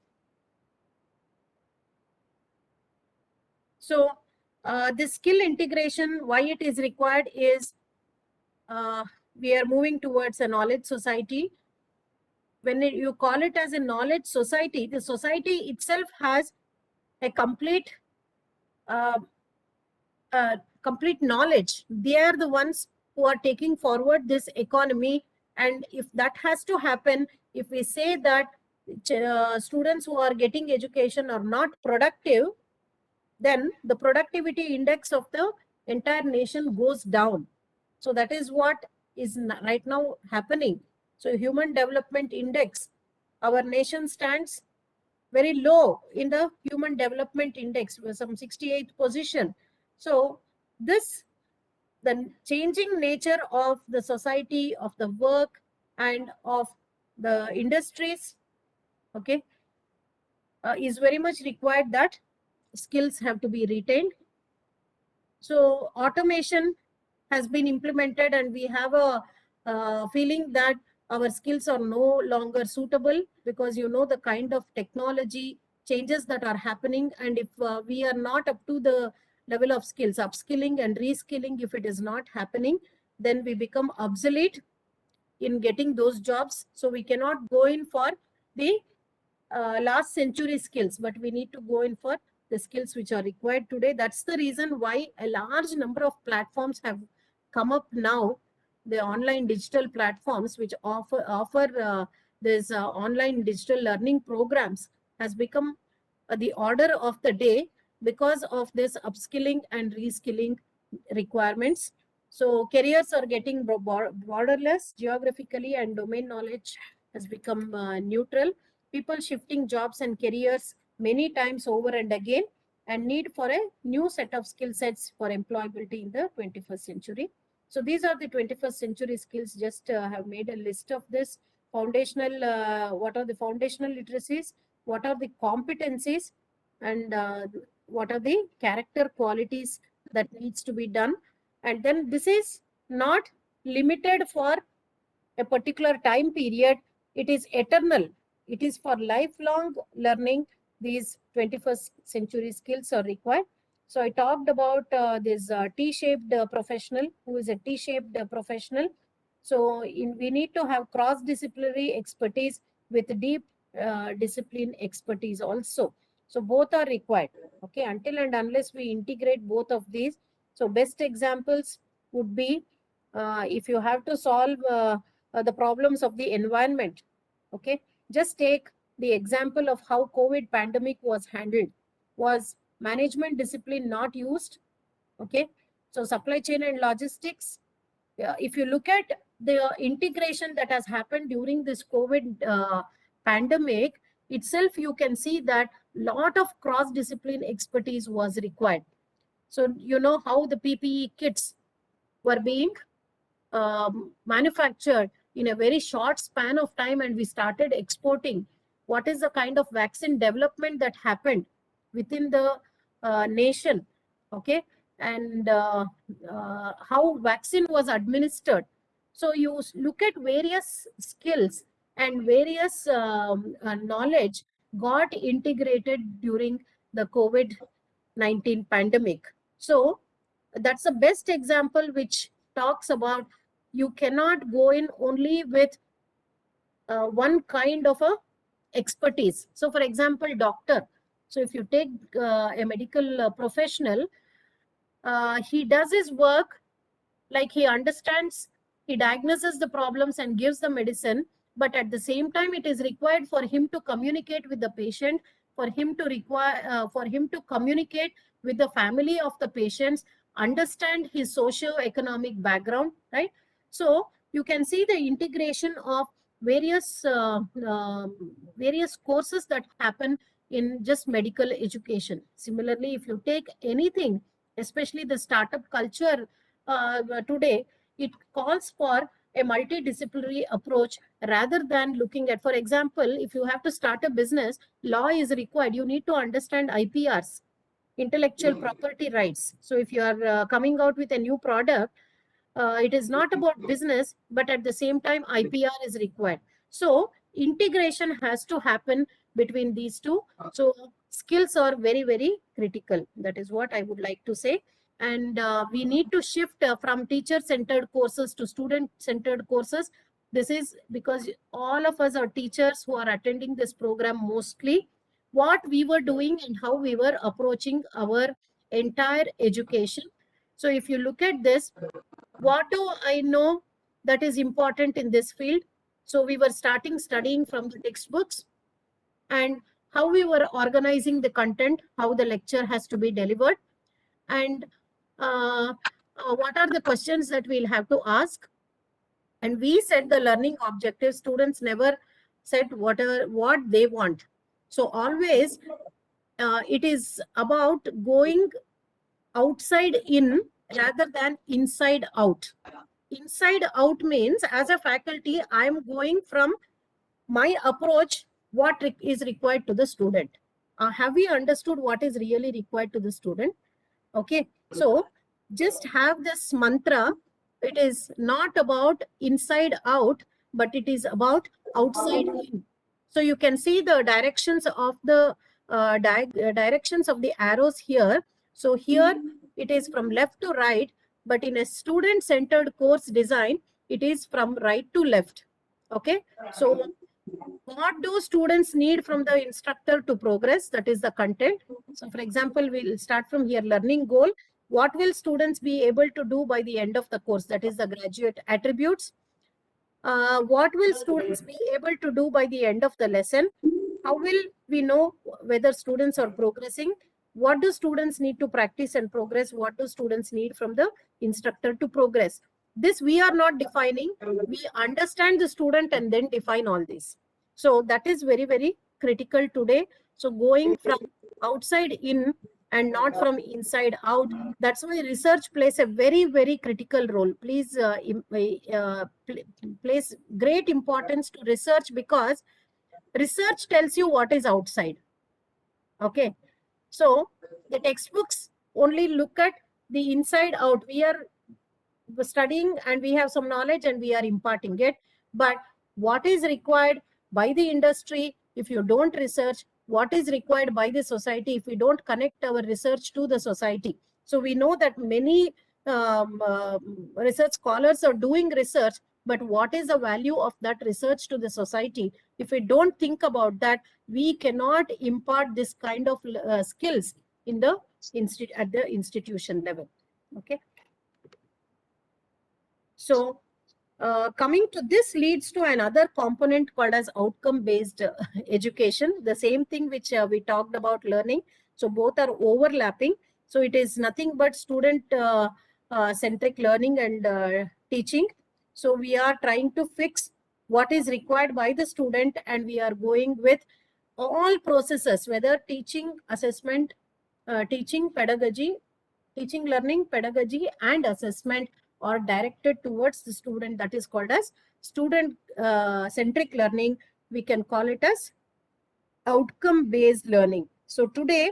So the skill integration, why it is required is we are moving towards a knowledge society. When you call it as a knowledge society, the society itself has a uh, complete knowledge. They are the ones who are taking forward this economy. And if that has to happen, if we say that students who are getting education are not productive, then the productivity index of the entire nation goes down. So that is what is right now happening. So human development index, our nation stands very low in the human development index, with some 68th position. So this, the changing nature of the society, of the work, and of the industries, okay, is very much required that skills have to be retained. So automation has been implemented, and we have a feeling that our skills are no longer suitable, because you know the kind of technology changes that are happening. And if we are not up to the level of skills, upskilling and reskilling, if it is not happening, then we become obsolete in getting those jobs. So we cannot go in for the last century skills, but we need to go in for the skills which are required today. That's the reason why a large number of platforms have come up now. The online digital platforms which offer this online digital learning programs has become the order of the day, because of this upskilling and reskilling requirements. So careers are getting borderless geographically, and domain knowledge has become neutral. People shifting jobs and careers many times over and again, and need for a new set of skill sets for employability in the 21st century. So these are the 21st century skills. Just have made a list of this. Foundational, what are the foundational literacies? What are the competencies? And what are the character qualities that needs to be done? And then this is not limited for a particular time period. It is eternal. It is for lifelong learning. These 21st century skills are required. So I talked about this T-shaped professional, who is a T-shaped professional. So we need to have cross-disciplinary expertise with deep discipline expertise also. So both are required. Okay, until and unless we integrate both of these. So best examples would be if you have to solve the problems of the environment. Okay, just take the example of how COVID pandemic was handled. Was management discipline not used? Okay, so supply chain and logistics. If you look at the integration that has happened during this COVID pandemic itself, you can see that lot of cross-discipline expertise was required. So you know how the PPE kits were being manufactured in a very short span of time, and we started exporting. What is the kind of vaccine development that happened within the nation? Okay, and how vaccine was administered. So you look at various skills and various knowledge got integrated during the COVID-19 pandemic. So that's the best example which talks about you cannot go in only with one kind of a expertise. So for example, doctor. So if you take a medical professional, he does his work like he understands, he diagnoses the problems and gives the medicine, but at the same time it is required for him to communicate with the patient, for him to communicate with the family of the patients, understand his socio-economic background, right? So you can see the integration of various courses that happen in just medical education. Similarly, if you take anything, especially the startup culture today, it calls for a multidisciplinary approach rather than looking at, for example, if you have to start a business, law is required. You need to understand IPRs, intellectual property rights. So if you are coming out with a new product, it is not about business, but at the same time, IPR is required. So integration has to happen between these two. So skills are very, very critical. That is what I would like to say. And we need to shift from teacher-centered courses to student-centered courses. This is because all of us are teachers who are attending this program mostly. What we were doing and how we were approaching our entire education. So if you look at this, what do I know that is important in this field? So we were studying from the textbooks, and how we were organizing the content, how the lecture has to be delivered, and what are the questions that we'll have to ask. And we set the learning objectives. Students never said what they want. So always it is about going outside in rather than inside out. Inside out means, as a faculty, I am going from my approach, what is required to the student. Have we understood what is really required to the student? Okay, so just have this mantra. It is not about inside out, but it is about outside in. So you can see the directions of the directions of the arrows here. So here it is from left to right, but in a student-centered course design, it is from right to left. Okay, so what do students need from the instructor to progress? That is the content. So for example, we'll start from here. Learning goal. What will students be able to do by the end of the course? That is the graduate attributes. What will students be able to do by the end of the lesson? How will we know whether students are progressing? What do students need to practice and progress? What do students need from the instructor to progress? This we are not defining. We understand the student and then define all this. So that is very, very critical today. So going from outside in and not from inside out, that's why research plays a very, very critical role. Please place great importance to research, because research tells you what is outside. Okay, so the textbooks only look at the inside out. We are studying and we have some knowledge and we are imparting it, but what is required by the industry, if you don't research, what is required by the society if we don't connect our research to the society. So we know that many research scholars are doing research, but what is the value of that research to the society? If we don't think about that, we cannot impart this kind of skills in the at the institution level. Okay, so coming to this leads to another component called as outcome-based education, the same thing which we talked about learning. So both are overlapping. So it is nothing but student-centric learning and teaching. So we are trying to fix what is required by the student, and we are going with all processes, whether teaching, assessment, teaching, pedagogy, teaching, learning, pedagogy, and assessment are directed towards the student. That is called as student centric learning. We can call it as outcome based learning. So today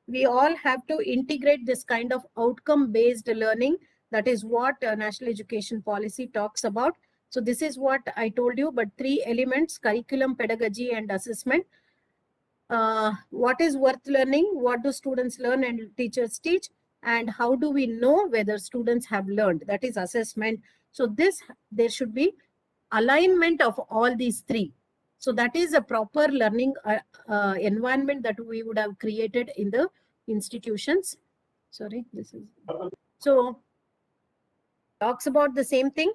we all have to integrate this kind of outcome based learning. That is what national education policy talks about. So this is what I told you, but 3 elements: curriculum, pedagogy, and assessment. What is worth learning? What do students learn and teachers teach? And how do we know whether students have learned? That is assessment. So there should be alignment of all these 3. So that is a proper learning environment that we would have created in the institutions. Sorry, this is so talks about the same thing.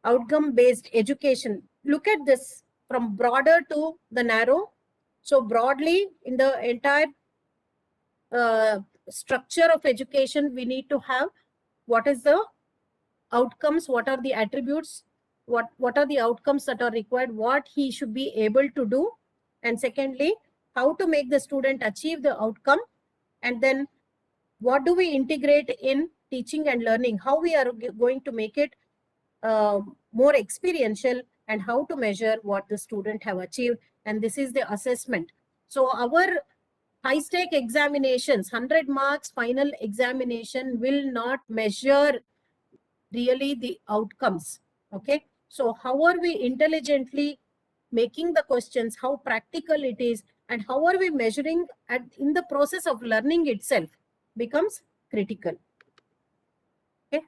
Outcome based education. Look at this from broader to the narrow. So broadly, in the entire structure of education, we need to have what is the outcomes, what are the attributes, what are the outcomes that are required, what he should be able to do, and secondly, how to make the student achieve the outcome, and then what do we integrate in teaching and learning, how we are going to make it more experiential, and how to measure what the student have achieved. And this is the assessment. So our high stake examinations, 100 marks final examination, will not measure really the outcomes. Okay, so how are we intelligently making the questions, how practical it is, and how are we measuring in the process of learning itself becomes critical. Okay,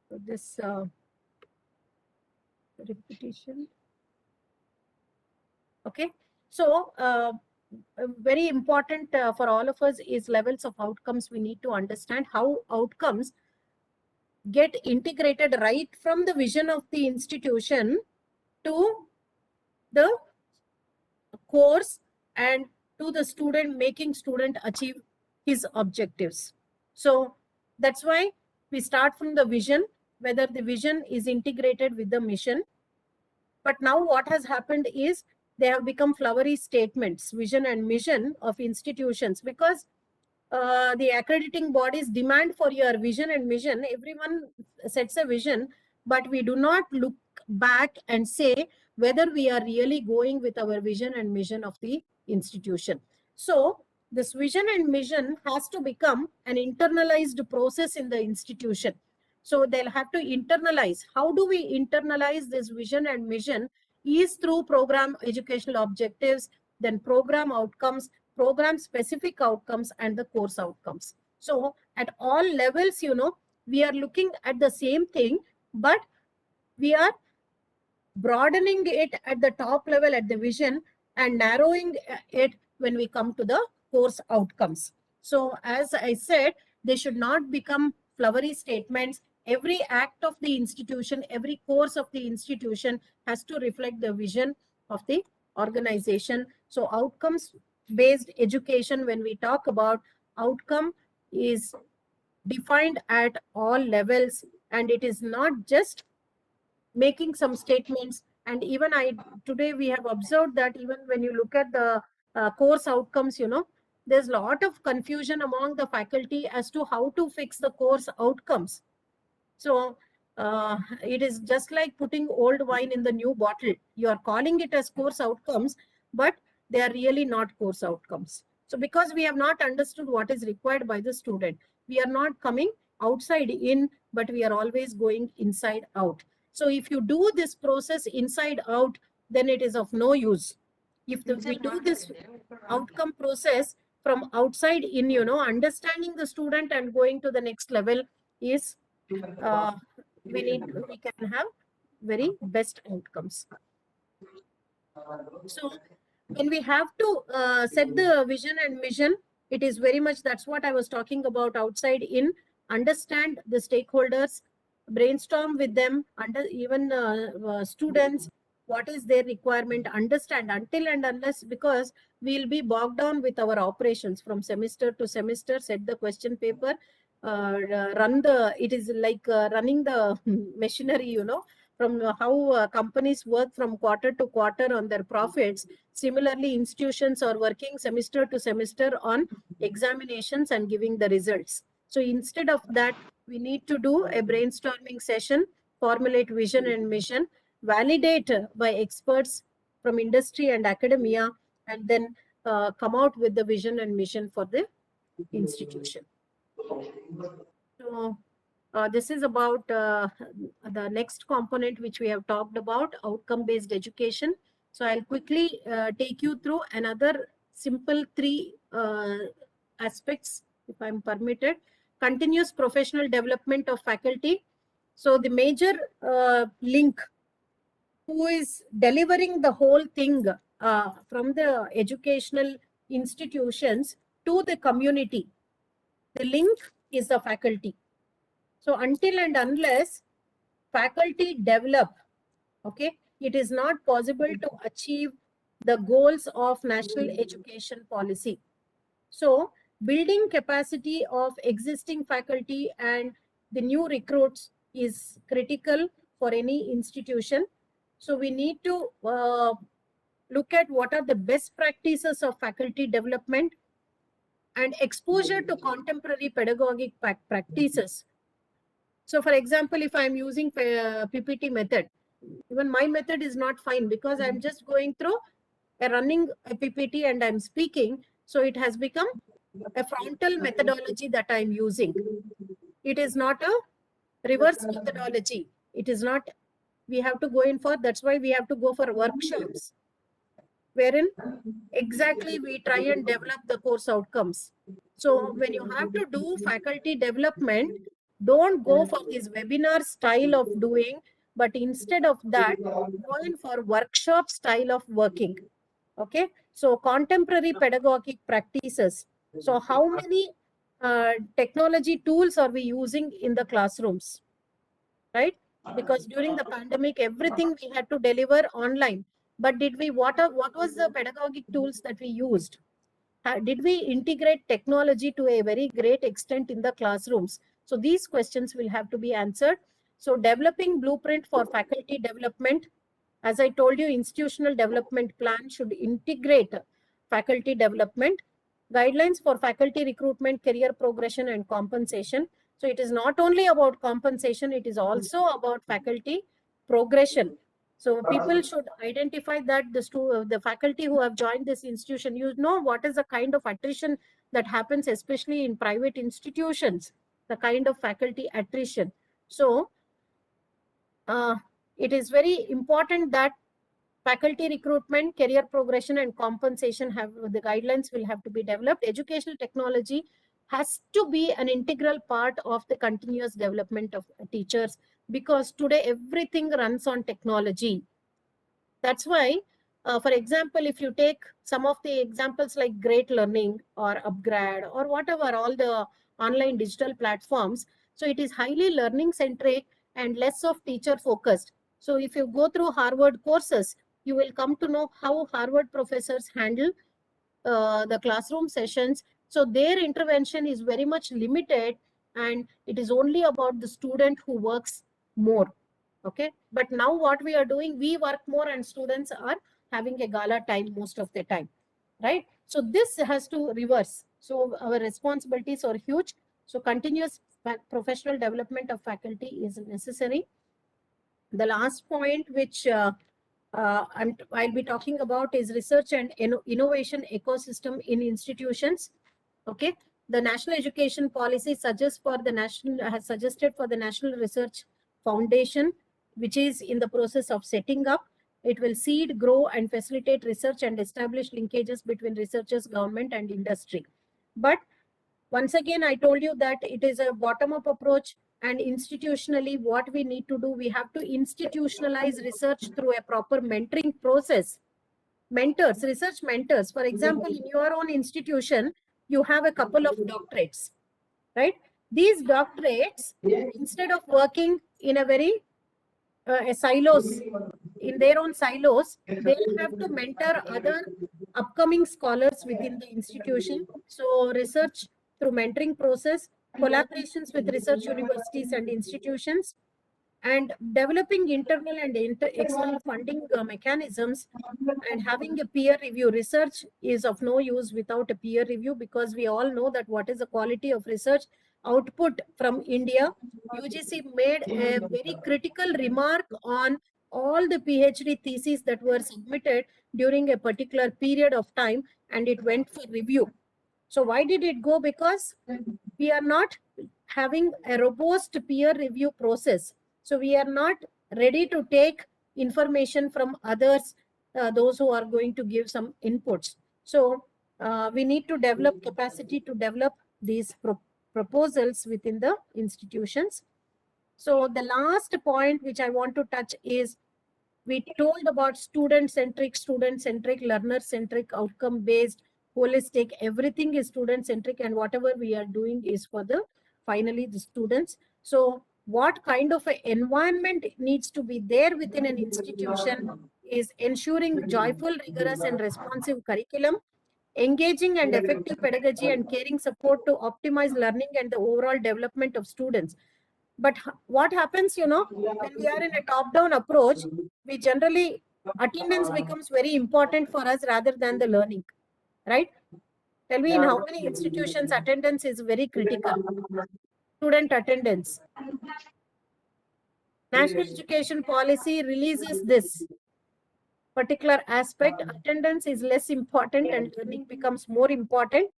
so this repetition. Okay, so very important for all of us is levels of outcomes. We need to understand how outcomes get integrated right from the vision of the institution to the course and to the student, making student achieve his objectives. So that's why we start from the vision, whether the vision is integrated with the mission. But now what has happened is they have become flowery statements, vision and mission of institutions, because the accrediting bodies demand for your vision and mission. Everyone sets a vision, but we do not look back and say whether we are really going with our vision and mission of the institution. So this vision and mission has to become an internalized process in the institution. So they'll have to internalize. How do we internalize this vision and mission? Is through program educational objectives, then program outcomes, program specific outcomes, and the course outcomes. So at all levels, we are looking at the same thing, but we are broadening it at the top level at the vision and narrowing it when we come to the course outcomes. So as I said, they should not become flowery statements. Every act of the institution, every course of the institution has to reflect the vision of the organization. So outcomes based education, when we talk about outcome, is defined at all levels, and it is not just making some statements And even today we have observed that even when you look at the course outcomes, there's a lot of confusion among the faculty as to how to fix the course outcomes. So it is just like putting old wine in the new bottle. You are calling it as course outcomes, but they are really not course outcomes. So because we have not understood what is required by the student, we are not coming outside in, but we are always going inside out. So if you do this process inside out, then it is of no use. If we do this outcome process from outside in, understanding the student and going to the next level is we can have very best outcomes. So when we have to set the vision and mission, it is very much, that's what I was talking about, outside in, understand the stakeholders, brainstorm with them, even students, what is their requirement, understand until and unless, because we'll be bogged down with our operations from semester to semester, set the question paper, it is like running the machinery, from how companies work from quarter to quarter on their profits. Similarly, institutions are working semester to semester on examinations and giving the results. So instead of that, we need to do a brainstorming session, formulate vision and mission, validate by experts from industry and academia, and then come out with the vision and mission for the institution. So this is about the next component which we have talked about, outcome-based education. So I'll quickly take you through another simple three aspects, if I'm permitted. Continuous professional development of faculty. So the major link who is delivering the whole thing from the educational institutions to the community, the link is the faculty. So until and unless faculty develop, okay, it is not possible to achieve the goals of national education policy. So building capacity of existing faculty and the new recruits is critical for any institution. So we need to look at what are the best practices of faculty development and exposure to contemporary pedagogic practices. So for example, if I'm using PPT method, even my method is not fine because I'm just going through running a PPT and I'm speaking. So it has become a frontal methodology that I'm using. It is not a reverse methodology. It is not, we have to go in for, that's why we have to go for workshops, wherein exactly we try and develop the course outcomes. So when you have to do faculty development, don't go for this webinar style of doing, but instead of that, go in for workshop style of working. Okay, so contemporary pedagogic practices. So how many technology tools are we using in the classrooms, right? Because during the pandemic, everything we had to deliver online. But did we, what was the pedagogic tools that we used? Did we integrate technology to a very great extent in the classrooms? So these questions will have to be answered. So developing blueprint for faculty development. As I told you, institutional development plan should integrate faculty development. Guidelines for faculty recruitment, career progression and compensation. So it is not only about compensation, it is also about faculty progression. So people should identify that the faculty who have joined this institution, what is the kind of attrition that happens, especially in private institutions, the kind of faculty attrition. So it is very important that faculty recruitment, career progression and compensation the guidelines will have to be developed. Educational technology has to be an integral part of the continuous development of teachers, because today everything runs on technology. That's why, for example, if you take some of the examples like Great Learning or Upgrade or whatever, all the online digital platforms, so it is highly learning centric and less of teacher focused. So if you go through Harvard courses, you will come to know how Harvard professors handle the classroom sessions. So their intervention is very much limited and it is only about the student who works more. Okay, but now what we are doing, we work more and students are having a gala time most of the time, right? So this has to reverse. So our responsibilities are huge. So continuous professional development of faculty is necessary. The last point which I'll be talking about is research and innovation ecosystem in institutions. Okay, the national education policy suggests for the national has suggested for the National Research Foundation, which is in the process of setting up. It will seed, grow, and facilitate research and establish linkages between researchers, government, and industry. But once again, I told you that it is a bottom-up approach, and institutionally, what we need to do, we have to institutionalize research through a proper mentoring process. Mentors, research mentors. For example, in your own institution, you have a couple of doctorates, right? These doctorates, instead of working in a very silos, in their own silos, they'll have to mentor other upcoming scholars within the institution. So research through mentoring process, collaborations with research universities and institutions, and developing internal and external funding mechanisms, and having a peer review. Research is of no use without a peer review, because we all know that what is the quality of research output from India. UGC made a very critical remark on all the PhD theses that were submitted during a particular period of time, and it went for review. So why did it go? Because we are not having a robust peer review process. So we are not ready to take information from others, those who are going to give some inputs. So we need to develop capacity to develop these proposals within the institutions. So the last point which I want to touch is, we told about student-centric, learner-centric, outcome-based, holistic. Everything is student-centric, and whatever we are doing is for the finally the students. So what kind of an environment needs to be there within an institution is ensuring joyful, rigorous, and responsive curriculum, engaging and effective pedagogy, and caring support to optimize learning and the overall development of students. But what happens, when we are in a top-down approach, we generally, attendance becomes very important for us rather than the learning, right? Tell me, in how many institutions attendance is very critical? Student attendance. National education policy releases this particular aspect. Attendance is less important and learning becomes more important.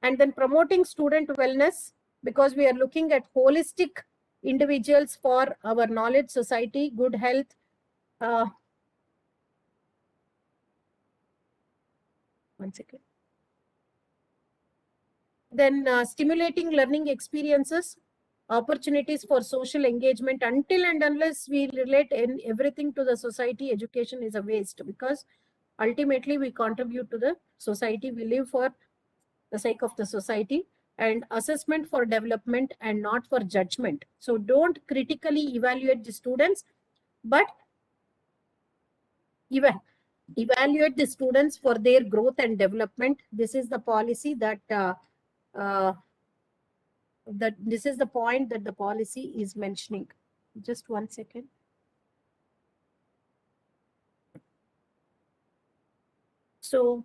And then promoting student wellness, because we are looking at holistic individuals for our knowledge society, good health. One second. Then stimulating learning experiences, opportunities for social engagement. Until and unless we relate everything to the society, education is a waste, because ultimately we contribute to the society. We live for the sake of the society. And assessment for development and not for judgment. So don't critically evaluate the students, but evaluate the students for their growth and development. This is the policy that this is the point that the policy is mentioning. Just one second. So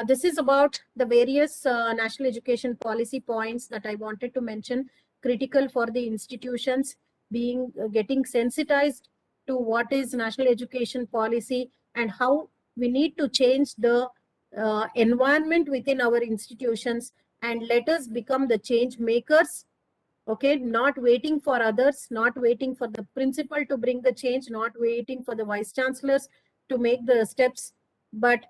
this is about the various national education policy points that I wanted to mention, critical for the institutions being getting sensitized to what is national education policy and how we need to change the environment within our institutions, and let us become the change makers. Okay, not waiting for others, not waiting for the principal to bring the change, not waiting for the vice chancellors to make the steps, but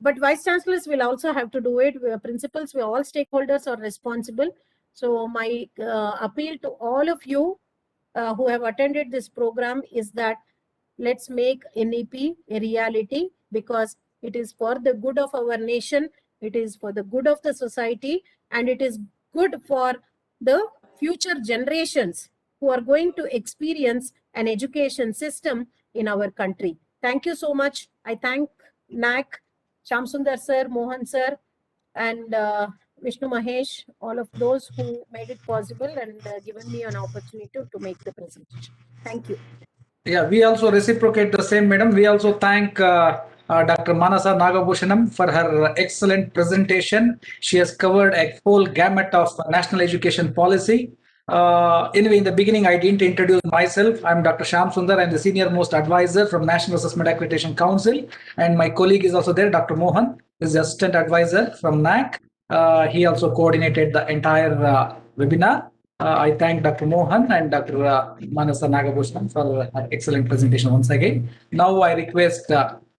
vice chancellors will also have to do it. Principals, we all stakeholders are responsible. So my appeal to all of you who have attended this program is that let's make NEP a reality, because it is for the good of our nation, it is for the good of the society, and it is good for the future generations who are going to experience an education system in our country. Thank you so much. I thank NAAC, Shamsundar sir, Mohan sir, and Vishnu Mahesh, all of those who made it possible and given me an opportunity to make the presentation. Thank you. Yeah, we also reciprocate the same, madam. We also thank Dr. Manasa Nagabhushanam for her excellent presentation. She has covered a whole gamut of national education policy. Anyway, in the beginning, I didn't introduce myself. I'm Dr. Shyam Sundar. I'm the senior most advisor from National Assessment Accreditation Council. And my colleague is also there, Dr. Mohan, is the assistant advisor from NAAC. He also coordinated the entire webinar. I thank Dr. Mohan and Dr. Manasa Nagabhushan for her excellent presentation once again. Now I request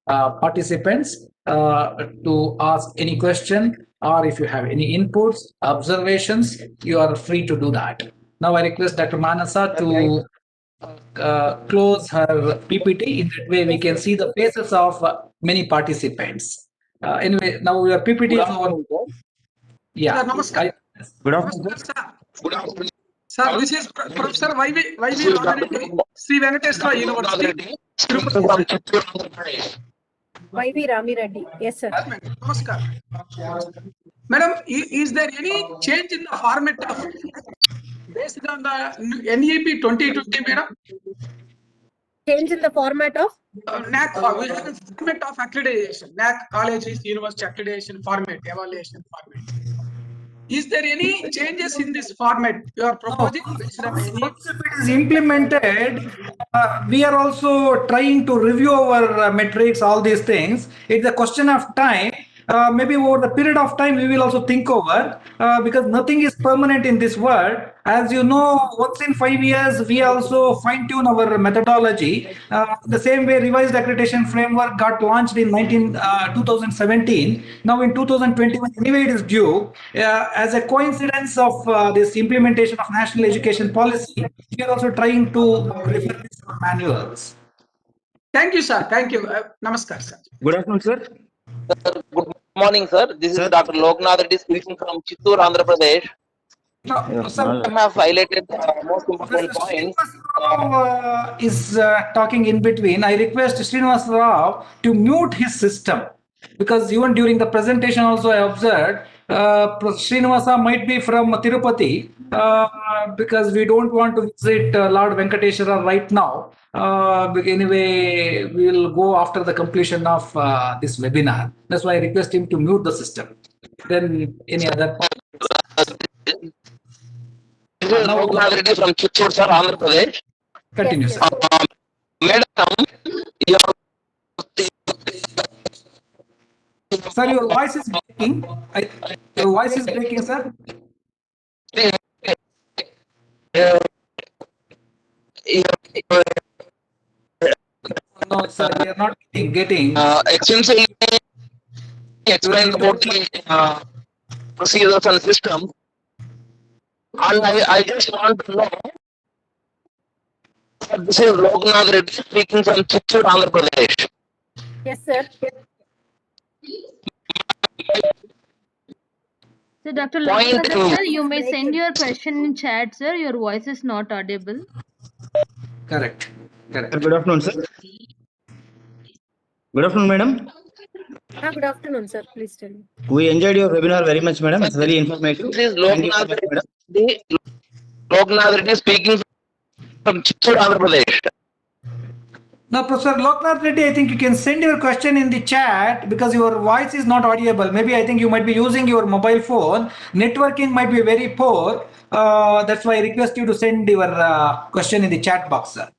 participants to ask any question, or if you have any inputs, observations, you are free to do that. Now I request Dr. Manasa to close her PPT. In that way, we can see the faces of many participants. Anyway, now your PPT is over. Yeah. Sir, namaskar. Good afternoon. Sir. Good afternoon. Sir, this is Professor YV Ramareddy, Sri Venkateswara University. YV Ramireddy. Yes, sir. Namaskar. Madam, is there any change in the format of based on the NEP 2020, madam? Change in the format of? NAAC, we have a format of accreditation. NAAC colleges, university accreditation format, evaluation format. Is there any changes in this format you are proposing based on NEP? Once if it is implemented, we are also trying to review our metrics, all these things. It's a question of time. Maybe over the period of time, we will also think over because nothing is permanent in this world. As you know, once in 5 years, we also fine tune our methodology. The same way revised accreditation framework got launched in 2017. Now in 2021, anyway it is due. As a coincidence of this implementation of national education policy, we are also trying to refurbish our manuals. Thank you, sir. Thank you. Namaskar, sir. Good afternoon, sir. Good morning, sir. This is Dr. Loknath Reddy speaking from Chittoor, Andhra Pradesh. No, sir, I have highlighted the most important Mr. points. Srinivas Rao is talking in between. I request Srinivas Rao to mute his system because even during the presentation also I observed Srinivasa might be from Tirupati because we don't want to visit Lord Venkateshwara right now. Anyway, we will go after the completion of this webinar. That's why I request him to mute the system. Then any other. This is Loknath Reddy from Chittoor, sir, Andhra Pradesh. Continue, Yes, sir. Madam, your Sir, your voice is breaking. Your voice is breaking, sir. No, sir, we are not getting. extensively explained about the procedures and system. And I just want to know, this is Loknath Reddy speaking from Chittoor, Andhra Pradesh. Yes, sir. So, Dr. Point Loknath, two. sir, you may send your question in chat, sir. Your voice is not audible. Correct. Correct. Good afternoon, sir. Good afternoon, madam. Good afternoon, sir. Please tell me. We enjoyed your webinar very much, madam. It's very informative. This is Thank you Loknath very much, madam. Reddy. Loknath Reddy speaking from Chittoor, Andhra Pradesh. Now, Professor Loknath Reddy, I think you can send your question in the chat because your voice is not audible. Maybe I think you might be using your mobile phone. Networking might be very poor. That's why I request you to send your question in the chat box, sir.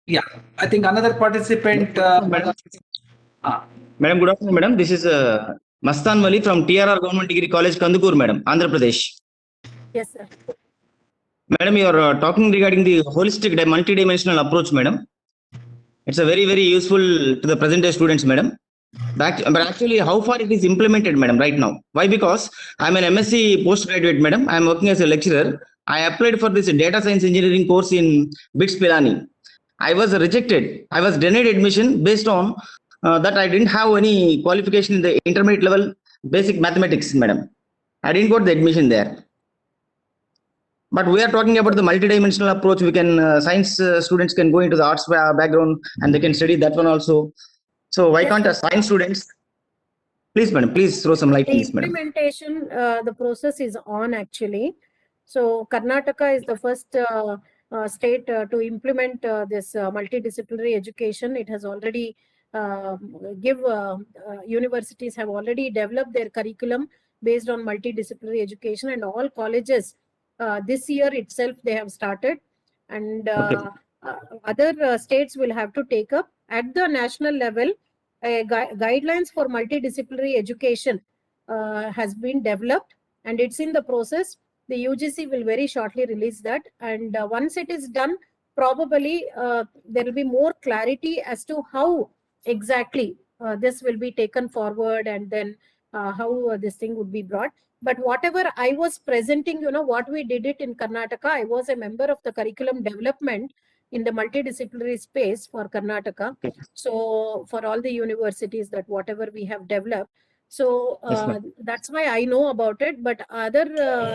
Yeah, I think another participant. Madam, good afternoon, madam. This is Mastan Wali from TRR Government Degree College, Kandukur, madam, Andhra Pradesh. Yes, sir. Madam, you are talking regarding the holistic multidimensional approach, madam. It's a very, very useful to the present day students, madam. But actually, how far it is implemented, madam, right now? Why? Because I'm an MSc postgraduate, madam. I'm working as a lecturer. I applied for this data science engineering course in BITS Pilani. I was rejected. I was denied admission based on that I didn't have any qualification in the intermediate level basic mathematics, madam. I didn't got the admission there. But we are talking about the multidimensional approach. We can science students can go into the arts background and they can study that one also. So why can't science students? Please, madam, please throw some light, The please, madam. implementation, the process is on actually. So Karnataka is the first state to implement this multidisciplinary education. It has already universities have already developed their curriculum based on multidisciplinary education, and all colleges this year itself they have started, and other states will have to take up at the national level. Guidelines for multidisciplinary education has been developed, and it's in the process. The UGC will very shortly release that, and once it is done, probably there will be more clarity as to how exactly this will be taken forward, and then how this thing would be brought. But whatever I was presenting, what we did it in Karnataka, I was a member of the curriculum development in the multidisciplinary space for Karnataka. So for all the universities, that whatever we have developed, so that's why I know about it. But other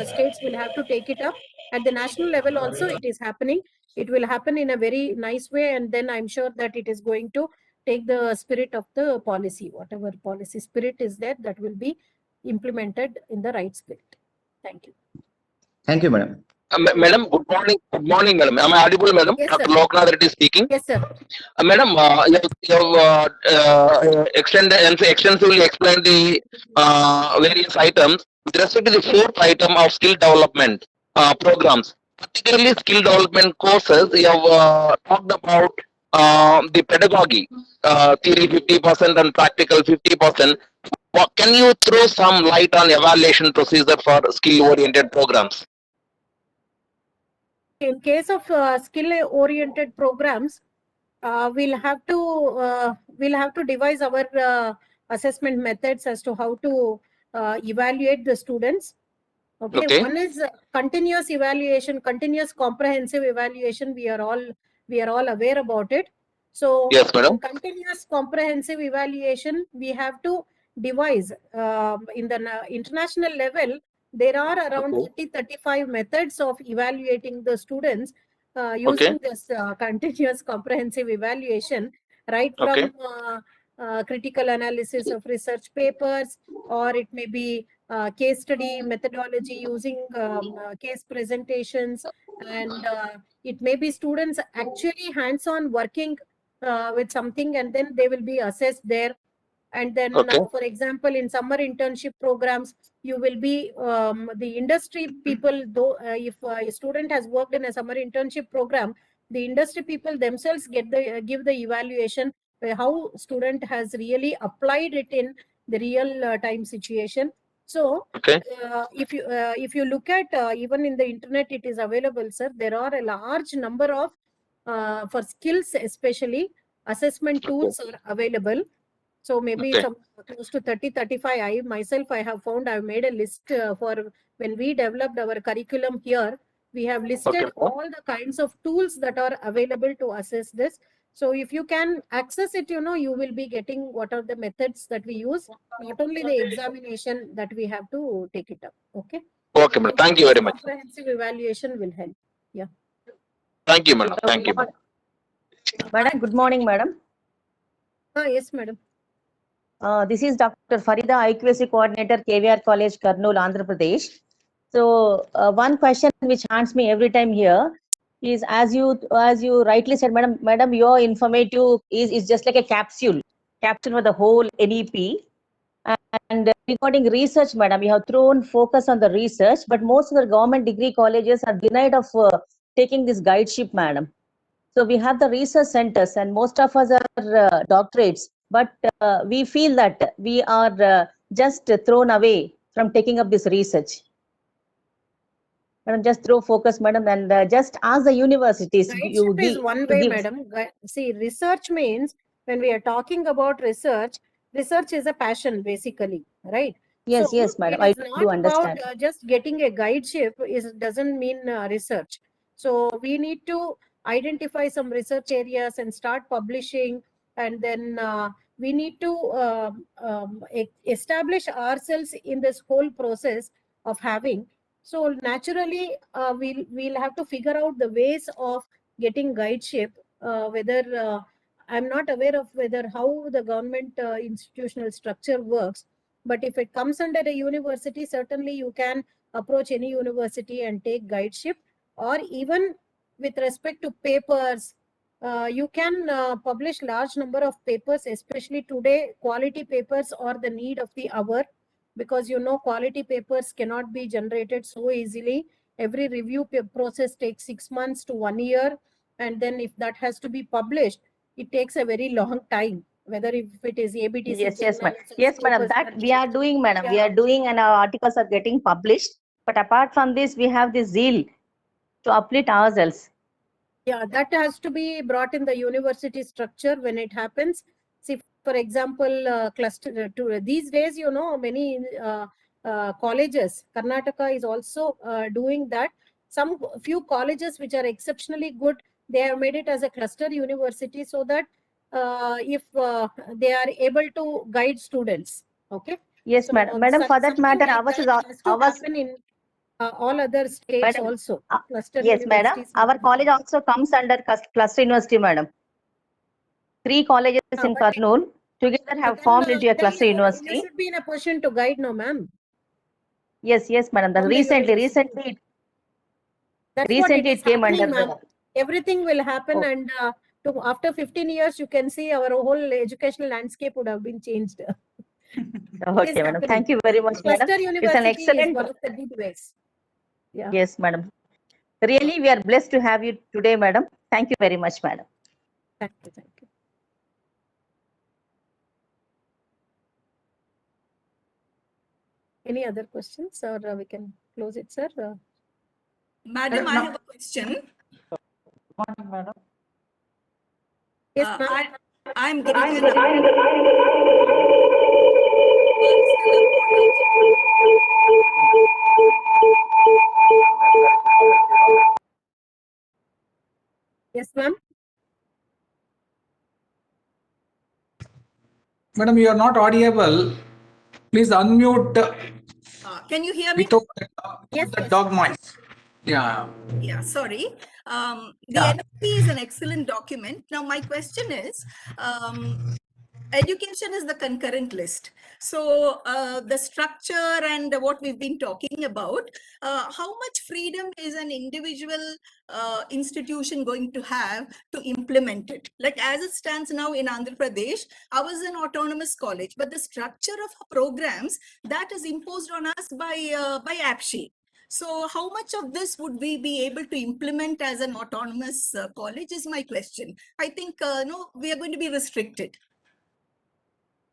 states will have to take it up at the national level also. It is happening. It will happen in a very nice way, and then I'm sure that it is going to take the spirit of the policy, whatever policy spirit is there, that will be implemented in the right spirit. Thank you. Thank you, madam. Madam, good morning. Good morning, madam. Am I audible, madam? Yes, Dr. sir. Loknath Reddy speaking. Yes, sir. Madam, you have extensively explained the various items. With respect to the fourth item of skill development programs, particularly skill development courses, you have talked about the pedagogy, theory 50% and practical 50%. Can you throw some light on evaluation procedure for skill-oriented programs? In case of skill-oriented programs, we'll have to devise our assessment methods as to how to evaluate the students. Okay. One is continuous evaluation, continuous comprehensive evaluation. We are all aware about it. So yes, madam. Continuous comprehensive evaluation, we have to devise in the international level. There are around 30-35 methods of evaluating the students using this continuous comprehensive evaluation, right from critical analysis of research papers, or it may be case study methodology using case presentations, and it may be students actually hands-on working with something, and then they will be assessed there. And then, for example, in summer internship programs, you will be the industry people, though if a student has worked in a summer internship program, the industry people themselves give the evaluation how student has really applied it in the real time situation. So if you look at even in the internet, it is available, sir. There are a large number of for skills especially assessment tools are available. So maybe some close to 30-35. I myself, I have found, I've made a list for when we developed our curriculum here. We have listed all the kinds of tools that are available to assess this. So if you can access it, you will be getting what are the methods that we use, not only the examination that we have to take it up. Okay. Okay, madam. Thank you very much. Comprehensive evaluation will help. Yeah. Thank you, madam. Thank you. Madam, good morning, madam. Yes, madam. This is Dr. Farida, IQAC Coordinator, KVR College, Kurnool, Andhra Pradesh. So one question which haunts me every time here is, as you rightly said, madam, your informative is just like a capsule for the whole NEP. And regarding research, madam, you have thrown focus on the research, but most of the government degree colleges are denied of taking this guideship, madam. So we have the research centers, and most of us are doctorates, but we feel that we are just thrown away from taking up this research. Madam, just throw focus, madam, and just ask the universities. Guideship is one way, madam. See, research means when we are talking about research, research is a passion, basically, right? Yes, so yes, madam. It is I do understand. about just getting a guideship doesn't mean research. So we need to identify some research areas and start publishing, and then we need to establish ourselves in this whole process of having. So naturally, we'll have to figure out the ways of getting guideship. Whether I'm not aware of whether how the government institutional structure works, But if it comes under a university, certainly you can approach any university and take guideship, or even with respect to papers, you can publish large number of papers, especially today. Quality papers are the need of the hour, because quality papers cannot be generated so easily. Every review process takes 6 months to 1 year, and then if that has to be published, it takes a very long time, whether if it is ABTC Yes, yes, madam. journals or Yes, madam. Scopus That we are journals. doing, madam. We Yeah. are doing, and our articles are getting published. But apart from this, we have the zeal to uplift ourselves. Yeah, that has to be brought in the university structure when it happens. See, for example, cluster these days, many colleges, Karnataka is also doing that. Some few colleges which are exceptionally good, they have made it as a cluster university, so that if they are able to guide students. Okay. Yes, So madam. Madam, for that something matter, like ours is that has to ours. happen in all other states Madam, also. uh, Cluster yes, madam. universities. Our college also comes under cluster university, madam. 3 colleges in But Kurnool together have then, formed into a then cluster you university. should be in a position to guide, no, ma'am. Yes, yes, madam. That From the university. That's what recently it is it came happening, under ma'am. the. Everything will happen, Oh. and after 15 years, you can see our whole educational landscape would have been changed. It is Okay, madam. happening. Thank you very much, madam. Cluster It's an university is excellent. one of the good ways. Yeah. Yes, madam. Really, we are blessed to have you today, madam. Thank you very much, madam. Thank you. Thank you. Any other questions, or we can close it, sir? Madam, I have a question. Morning, madam. Yes, ma'am. I'm getting Yes, ma'am. Madam, you are not audible. Please unmute can you hear me? without Yes, the yes. dog noise. Yeah. Yeah, sorry. The Yeah. NEP is an excellent document. Now, my question is, education is the concurrent list. So the structure and what we've been talking about, how much freedom is an individual institution going to have to implement it? Like as it stands now in Andhra Pradesh, ours is an autonomous college, but the structure of programs that is imposed on us by APSHE. So how much of this would we be able to implement as an autonomous college is my question. I think, no, we are going to be restricted.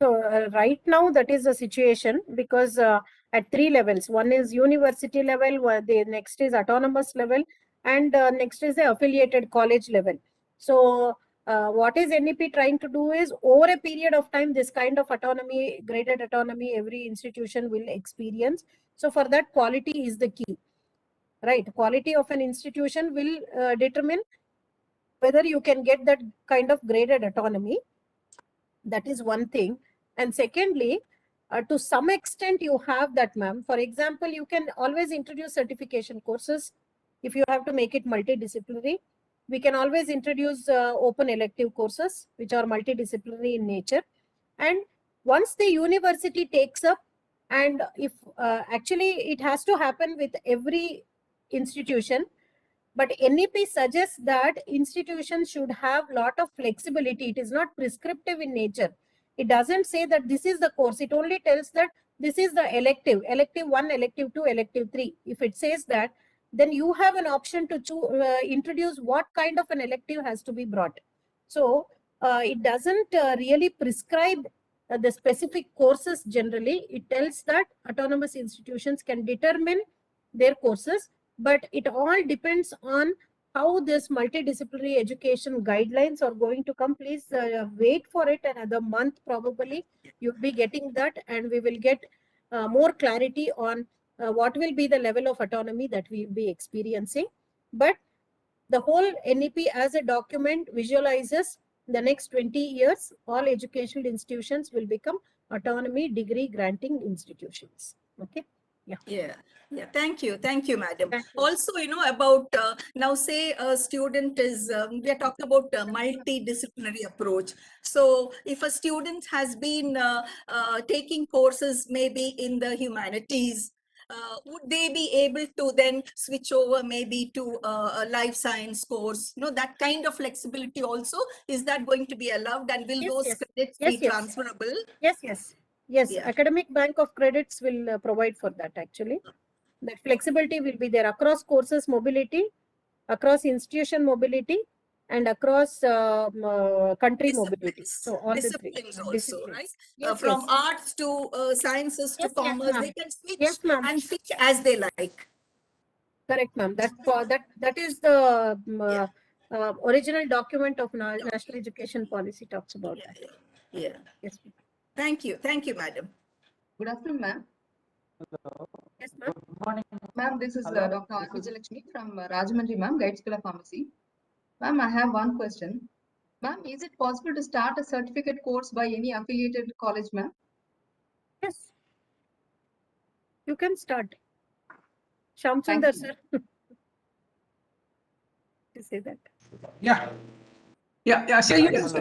So right now that is the situation, because at 3 levels, one is university level, the next is autonomous level, and next is the affiliated college level. So what is NEP trying to do is, over a period of time, this kind of autonomy, graded autonomy, every institution will experience. So for that, quality is the key, right? Quality of an institution will determine whether you can get that kind of graded autonomy. That is one thing. And secondly, to some extent you have that, ma'am. For example, you can always introduce certification courses if you have to make it multidisciplinary. We can always introduce open elective courses which are multidisciplinary in nature. And once the university takes up, and if actually it has to happen with every institution, but NEP suggests that institutions should have lot of flexibility. It is not prescriptive in nature. It doesn't say that this is the course. It only tells that this is the elective, elective 1, elective 2, elective 3. If it says that, then you have an option to introduce what kind of an elective has to be brought. So it doesn't really prescribe the specific courses generally. It tells that autonomous institutions can determine their courses, but it all depends on how this multidisciplinary education guidelines are going to come. Please wait for it another month, probably you'll be getting that, and we will get more clarity on what will be the level of autonomy that we will be experiencing. But the whole NEP as a document visualizes the next 20 years, all educational institutions will become autonomy degree granting institutions. Okay. Yeah, yeah. Thank you, madam. Thank you. Also, about now, say a student is, we are talking about a multidisciplinary approach. So, if a student has been taking courses maybe in the humanities, would they be able to then switch over maybe to a life science course? That kind of flexibility also, is that going to be allowed, and will Yes, those yes. credits Yes, be yes. transferable? Yes. Yeah. Academic bank of credits will provide for that actually. That flexibility will be there across courses mobility, across institution mobility, and across country mobility. Disciplines, So all the three disciplines also, disciplines. right? Yes, From yes. arts to sciences to Yes, yes, commerce, ma'am. they can switch Yes, ma'am. and teach as they like. Correct, ma'am. That is the Yeah. original document of National Education Policy talks about Yeah, that. yeah. Yes, ma'am. Thank you, madam. Good afternoon, ma'am. Yes, ma'am. Good morning. Ma'am, this is Hello. Dr. R. Vijayalakshmi from Rajahmundry, ma'am, Guide School of Pharmacy. Ma'am, I have one question. Ma'am, is it possible to start a certificate course by any affiliated college, ma'am? Yes. You can start. Thank Shamsundar, you, sir. To say that. Yeah. Yeah, see, Hello. Just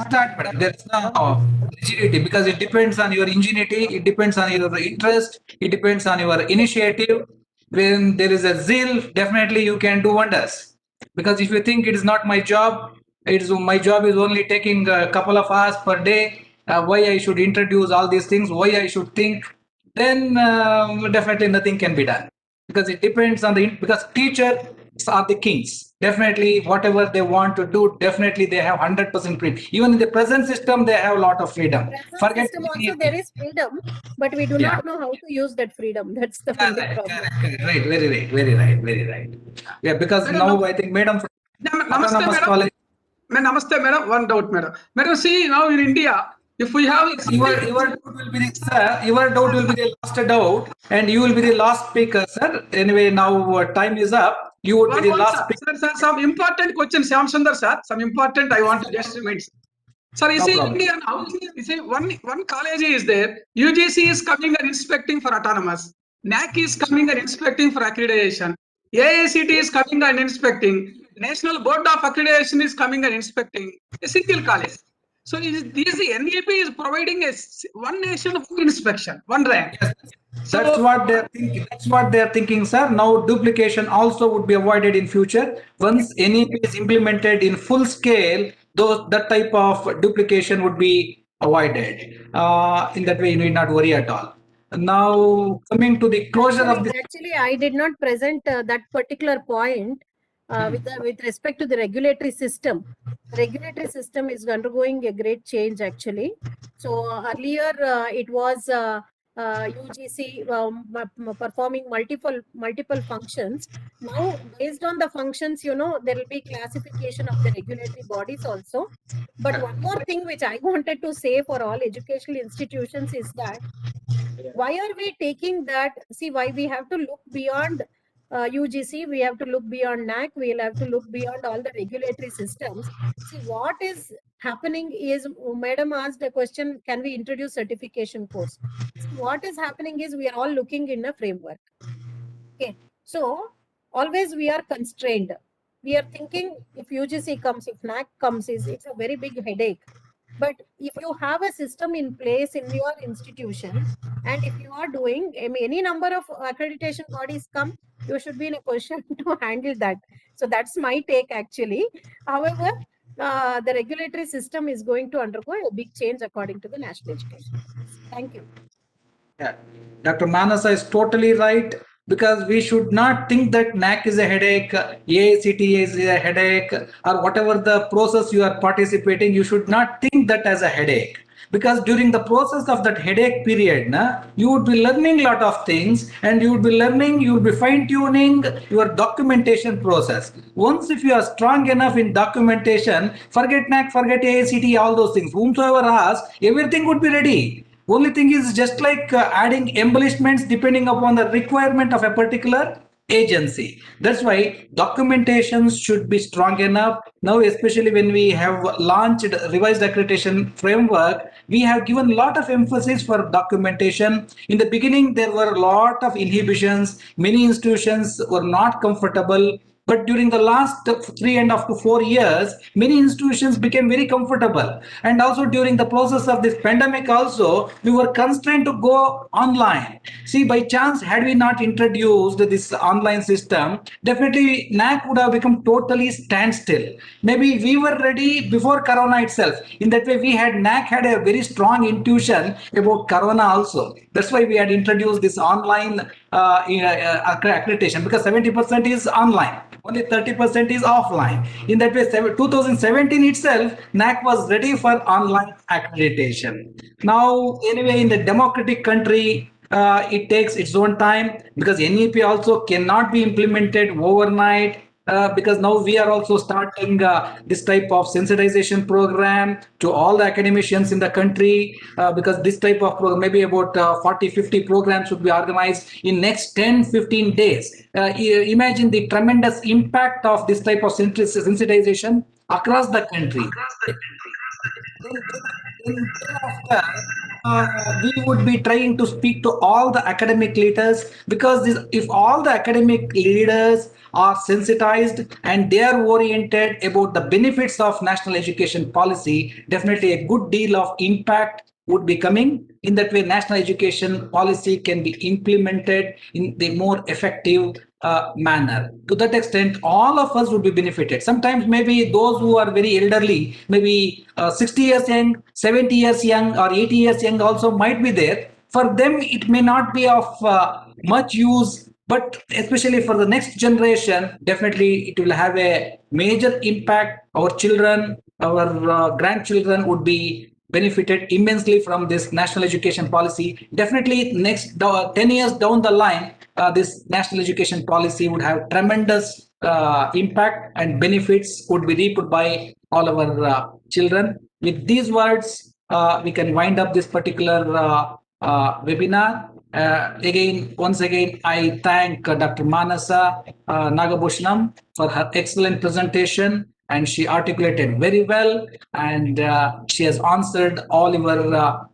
start, madam. There is no rigidity because it depends on your ingenuity, it depends on your interest, it depends on your initiative. When there is a zeal, definitely you can do wonders. Because if you think it is not my job, it's my job is only taking a couple of hours per day. Why I should introduce all these things? Why I should think? Then definitely nothing can be done because it depends on because teachers are the kings. Definitely whatever they want to do, definitely they have 100% freedom. Even in the present system, they have a lot of freedom. Present Forget system also there is freedom, but we do Yeah. not know how to use that freedom. That's the only problem. Correct. Right, very right. Yeah, because Madam, now I think Madam from Namaste, Autonomous madam. College. Namaste, madam. One doubt, madam. Madam, see, now in India, if we have Your doubt will be the, sir, your doubt will be the last doubt, and you will be the last speaker, sir. Anyway, now time is up. You would be the one, last sir. speaker. Sir, some important question, Shyam Sundar, sir. Some important I want to just mention. Sir, you No see, problem. India now, you see, one college is there. UGC is coming and inspecting for autonomous. NAAC is coming and inspecting for accreditation. AICT is coming and inspecting. National Board of Accreditation is coming and inspecting a single college. So the NEP is providing one nation, one inspection, one rank. That's what they're thinking. That's what they're thinking, sir. Now duplication also would be avoided in future. Once NEP is implemented in full scale, that type of duplication would be avoided. In that way, you need not worry at all. Now coming to the closure of this. Actually, I did not present that particular point with respect to the regulatory system. The regulatory system is undergoing a great change actually. So earlier it was UGC performing multiple functions. Now, based on the functions, there will be classification of the regulatory bodies also. But one more thing which I wanted to say for all educational institutions is that why are we taking that? See, why we have to look beyond UGC, we have to look beyond NAAC, we'll have to look beyond all the regulatory systems. See, what is happening is, Madam asked a question, can we introduce certification course? See, what is happening is we are all looking in a framework. Okay, so always we are constrained. We are thinking if UGC comes, if NAAC comes, it's a very big headache. But if you have a system in place in your institution, and if you are doing any number of accreditation bodies come, you should be in a position to handle that. So that's my take actually. However, the regulatory system is going to undergo a big change according to the national education. Thank you. Yeah. Dr. Manasa is totally right because we should not think that NAAC is a headache, AICT is a headache, or whatever the process you are participating, you should not think that as a headache. Because during the process of that headache period, you would be learning a lot of things and you would be fine-tuning your documentation process. Once if you are strong enough in documentation, forget NAAC, forget AICT, all those things. Whomsoever asks, everything would be ready. Only thing is just like adding embellishments depending upon the requirement of a particular agency. That's why documentation should be strong enough. Now, especially when we have launched revised accreditation framework, we have given a lot of emphasis for documentation. In the beginning, there were a lot of inhibitions. Many institutions were not comfortable. But during the last 3.5 to 4 years, many institutions became very comfortable. And also during the process of this pandemic also, we were constrained to go online. See, by chance, had we not introduced this online system, definitely NAAC would have become totally standstill. Maybe we were ready before Corona itself. In that way, NAAC had a very strong intuition about Corona also. That's why we had introduced this online accreditation, because 70% is online, only 30% is offline. In that way, 2017 itself, NAAC was ready for online accreditation. Now, anyway, in the democratic country, it takes its own time, because NEP also cannot be implemented overnight. Because now we are also starting this type of sensitization program to all the academicians in the country, because this type of program, maybe about 40-50 programs should be organized in next 10-15 days. Imagine the tremendous impact of this type of sensitization across the country. Thereafter, we would be trying to speak to all the academic leaders, because if all the academic leaders are sensitized and they are oriented about the benefits of national education policy, definitely a good deal of impact would be coming. In that way, national education policy can be implemented in the more effective manner. To that extent, all of us would be benefited. Sometimes maybe those who are very elderly, maybe 60 years young, 70 years young, or 80 years young also might be there. For them, it may not be of much use, but especially for the next generation, definitely it will have a major impact. Our children, our grandchildren would be benefited immensely from this national education policy. Definitely next 10 years down the line, this national education policy would have tremendous impact, and benefits would be reaped by all our children. With these words, we can wind up this particular webinar. Once again, I thank Dr. Manasa Nagabhushanam for her excellent presentation, and she articulated very well, and she has answered all your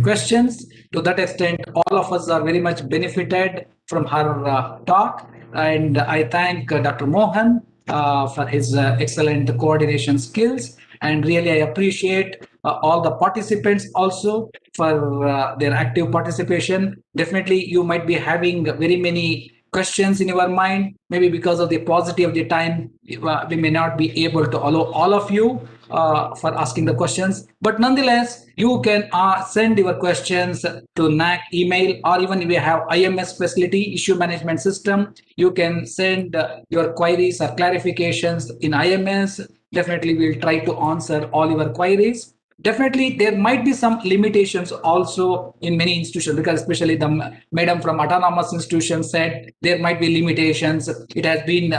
questions. To that extent, all of us are very much benefited from her talk, and I thank Dr. Mohan for his excellent coordination skills, and really I appreciate all the participants also for their active participation. Definitely, you might be having very many questions in your mind. Maybe because of the paucity of the time, we may not be able to allow all of you for asking the questions. But nonetheless, you can send your questions to NAAC email, or even if we have IMS facility, issue management system, you can send your queries or clarifications in IMS. Definitely, we'll try to answer all your queries. Definitely, there might be some limitations also in many institutions, because especially the madam from autonomous institutions said there might be limitations. It has been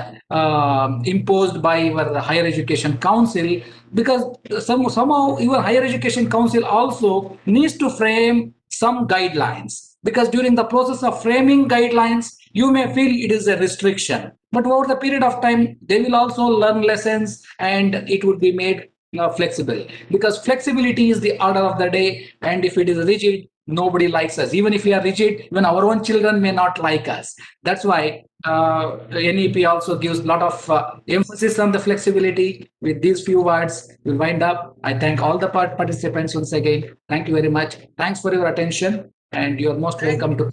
imposed by your higher education council, because somehow your higher education council also needs to frame some guidelines, because during the process of framing guidelines, you may feel it is a restriction, but over the period of time, they will also learn lessons, and it would be made flexible, because flexibility is the order of the day. And if it is rigid, nobody likes us. Even if we are rigid, even our own children may not like us. That's why NEP also gives a lot of emphasis on the flexibility. With these few words, we'll wind up. I thank all the participants once again. Thank you very much. Thanks for your attention, and you're most welcome to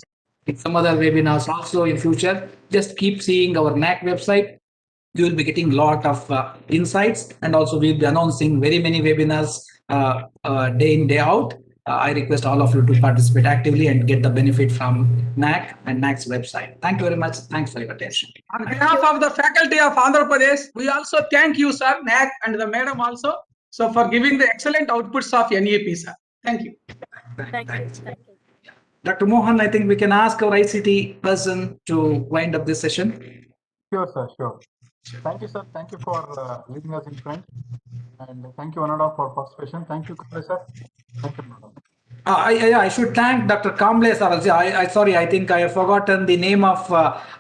some other webinars also in future. Just keep seeing our NAAC website. You will be getting a lot of insights, and also we'll be announcing very many webinars day in, day out. I request all of you to participate actively and get the benefit from NAAC and NAAC's website. Thank you very much. Thanks for your attention. On behalf of the faculty of Andhra Pradesh, we also thank you, sir, NAAC, and the madam also, so for giving the excellent outputs of NEP, sir. Thank you. Thank you. Thank you. Dr. Mohan, I think we can ask our ICT person to wind up this session. Sure, sir, sure. Thank you, sir. Thank you for leading us in front. And thank you, Anada, for participation. Thank you, Professor. Thank you, madam. I should thank Dr. Kamble sir. Sorry, I think I have forgotten the name of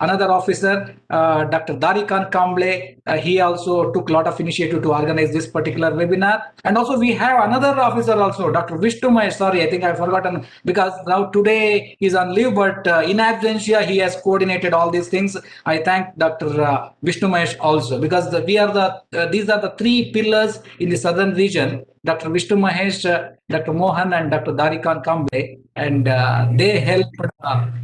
another officer, Dr. Darikan Kamble. He also took a lot of initiative to organize this particular webinar. And also we have another officer also, Dr. Vishnu Mahesh. Sorry, I think I've forgotten because now today he's on leave, but in absentia he has coordinated all these things. I thank Dr. Vishnu Mahesh also because these are the three pillars in the southern region. Dr. Vishnu Mahesh, Dr. Mohan, and Dr. Darikan Kamble, and they helped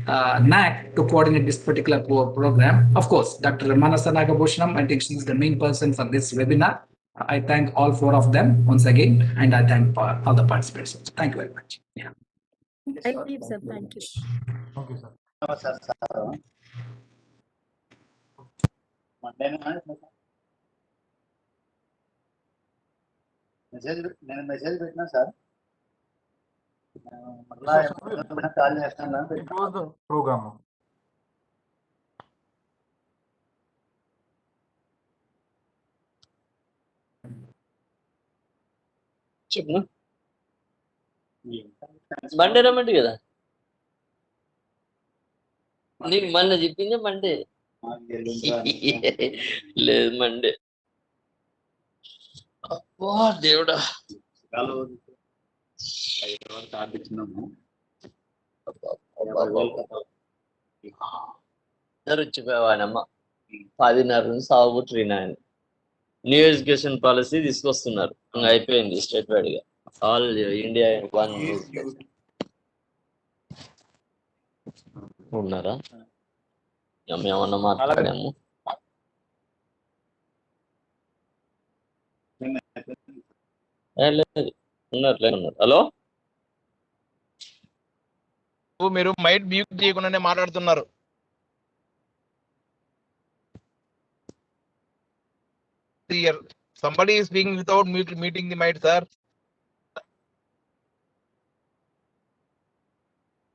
NAAC to coordinate this particular program. Of course, Dr. Manasa Nagabhushanam, I think she's the main person for this webinar. I thank all four of them once again, and I thank all the participants. Thank you very much. Yeah. I believe, sir. Thank you. Thank you, sir. నేను message పెట్టినా sir call చేస్తాను programme చెప్పు Monday రమ్మండి కదా నీకు మొన్న చెప్పింది Monday లేదు Monday అబ్బా దేవుడా వచ్చిపోయానమ్మా 10:30 నుంచి సాగుట్రిన ఆయన న్యూ ఎడ్యుకేషన్ పాలసీ తీసుకొస్తున్నారు ఇంకా అయిపోయింది స్టేట్ వైడ్ గా ఆల్ ఇండియా వన్ ఉన్నారా ఏమన్నా మాట్లాడాము లేదు ఉన్నారు హలో మీరు మైట్ మ్యూట్ చేయకుండానే మాట్లాడుతున్నారు. Somebody is speaking without muting the mic, sir.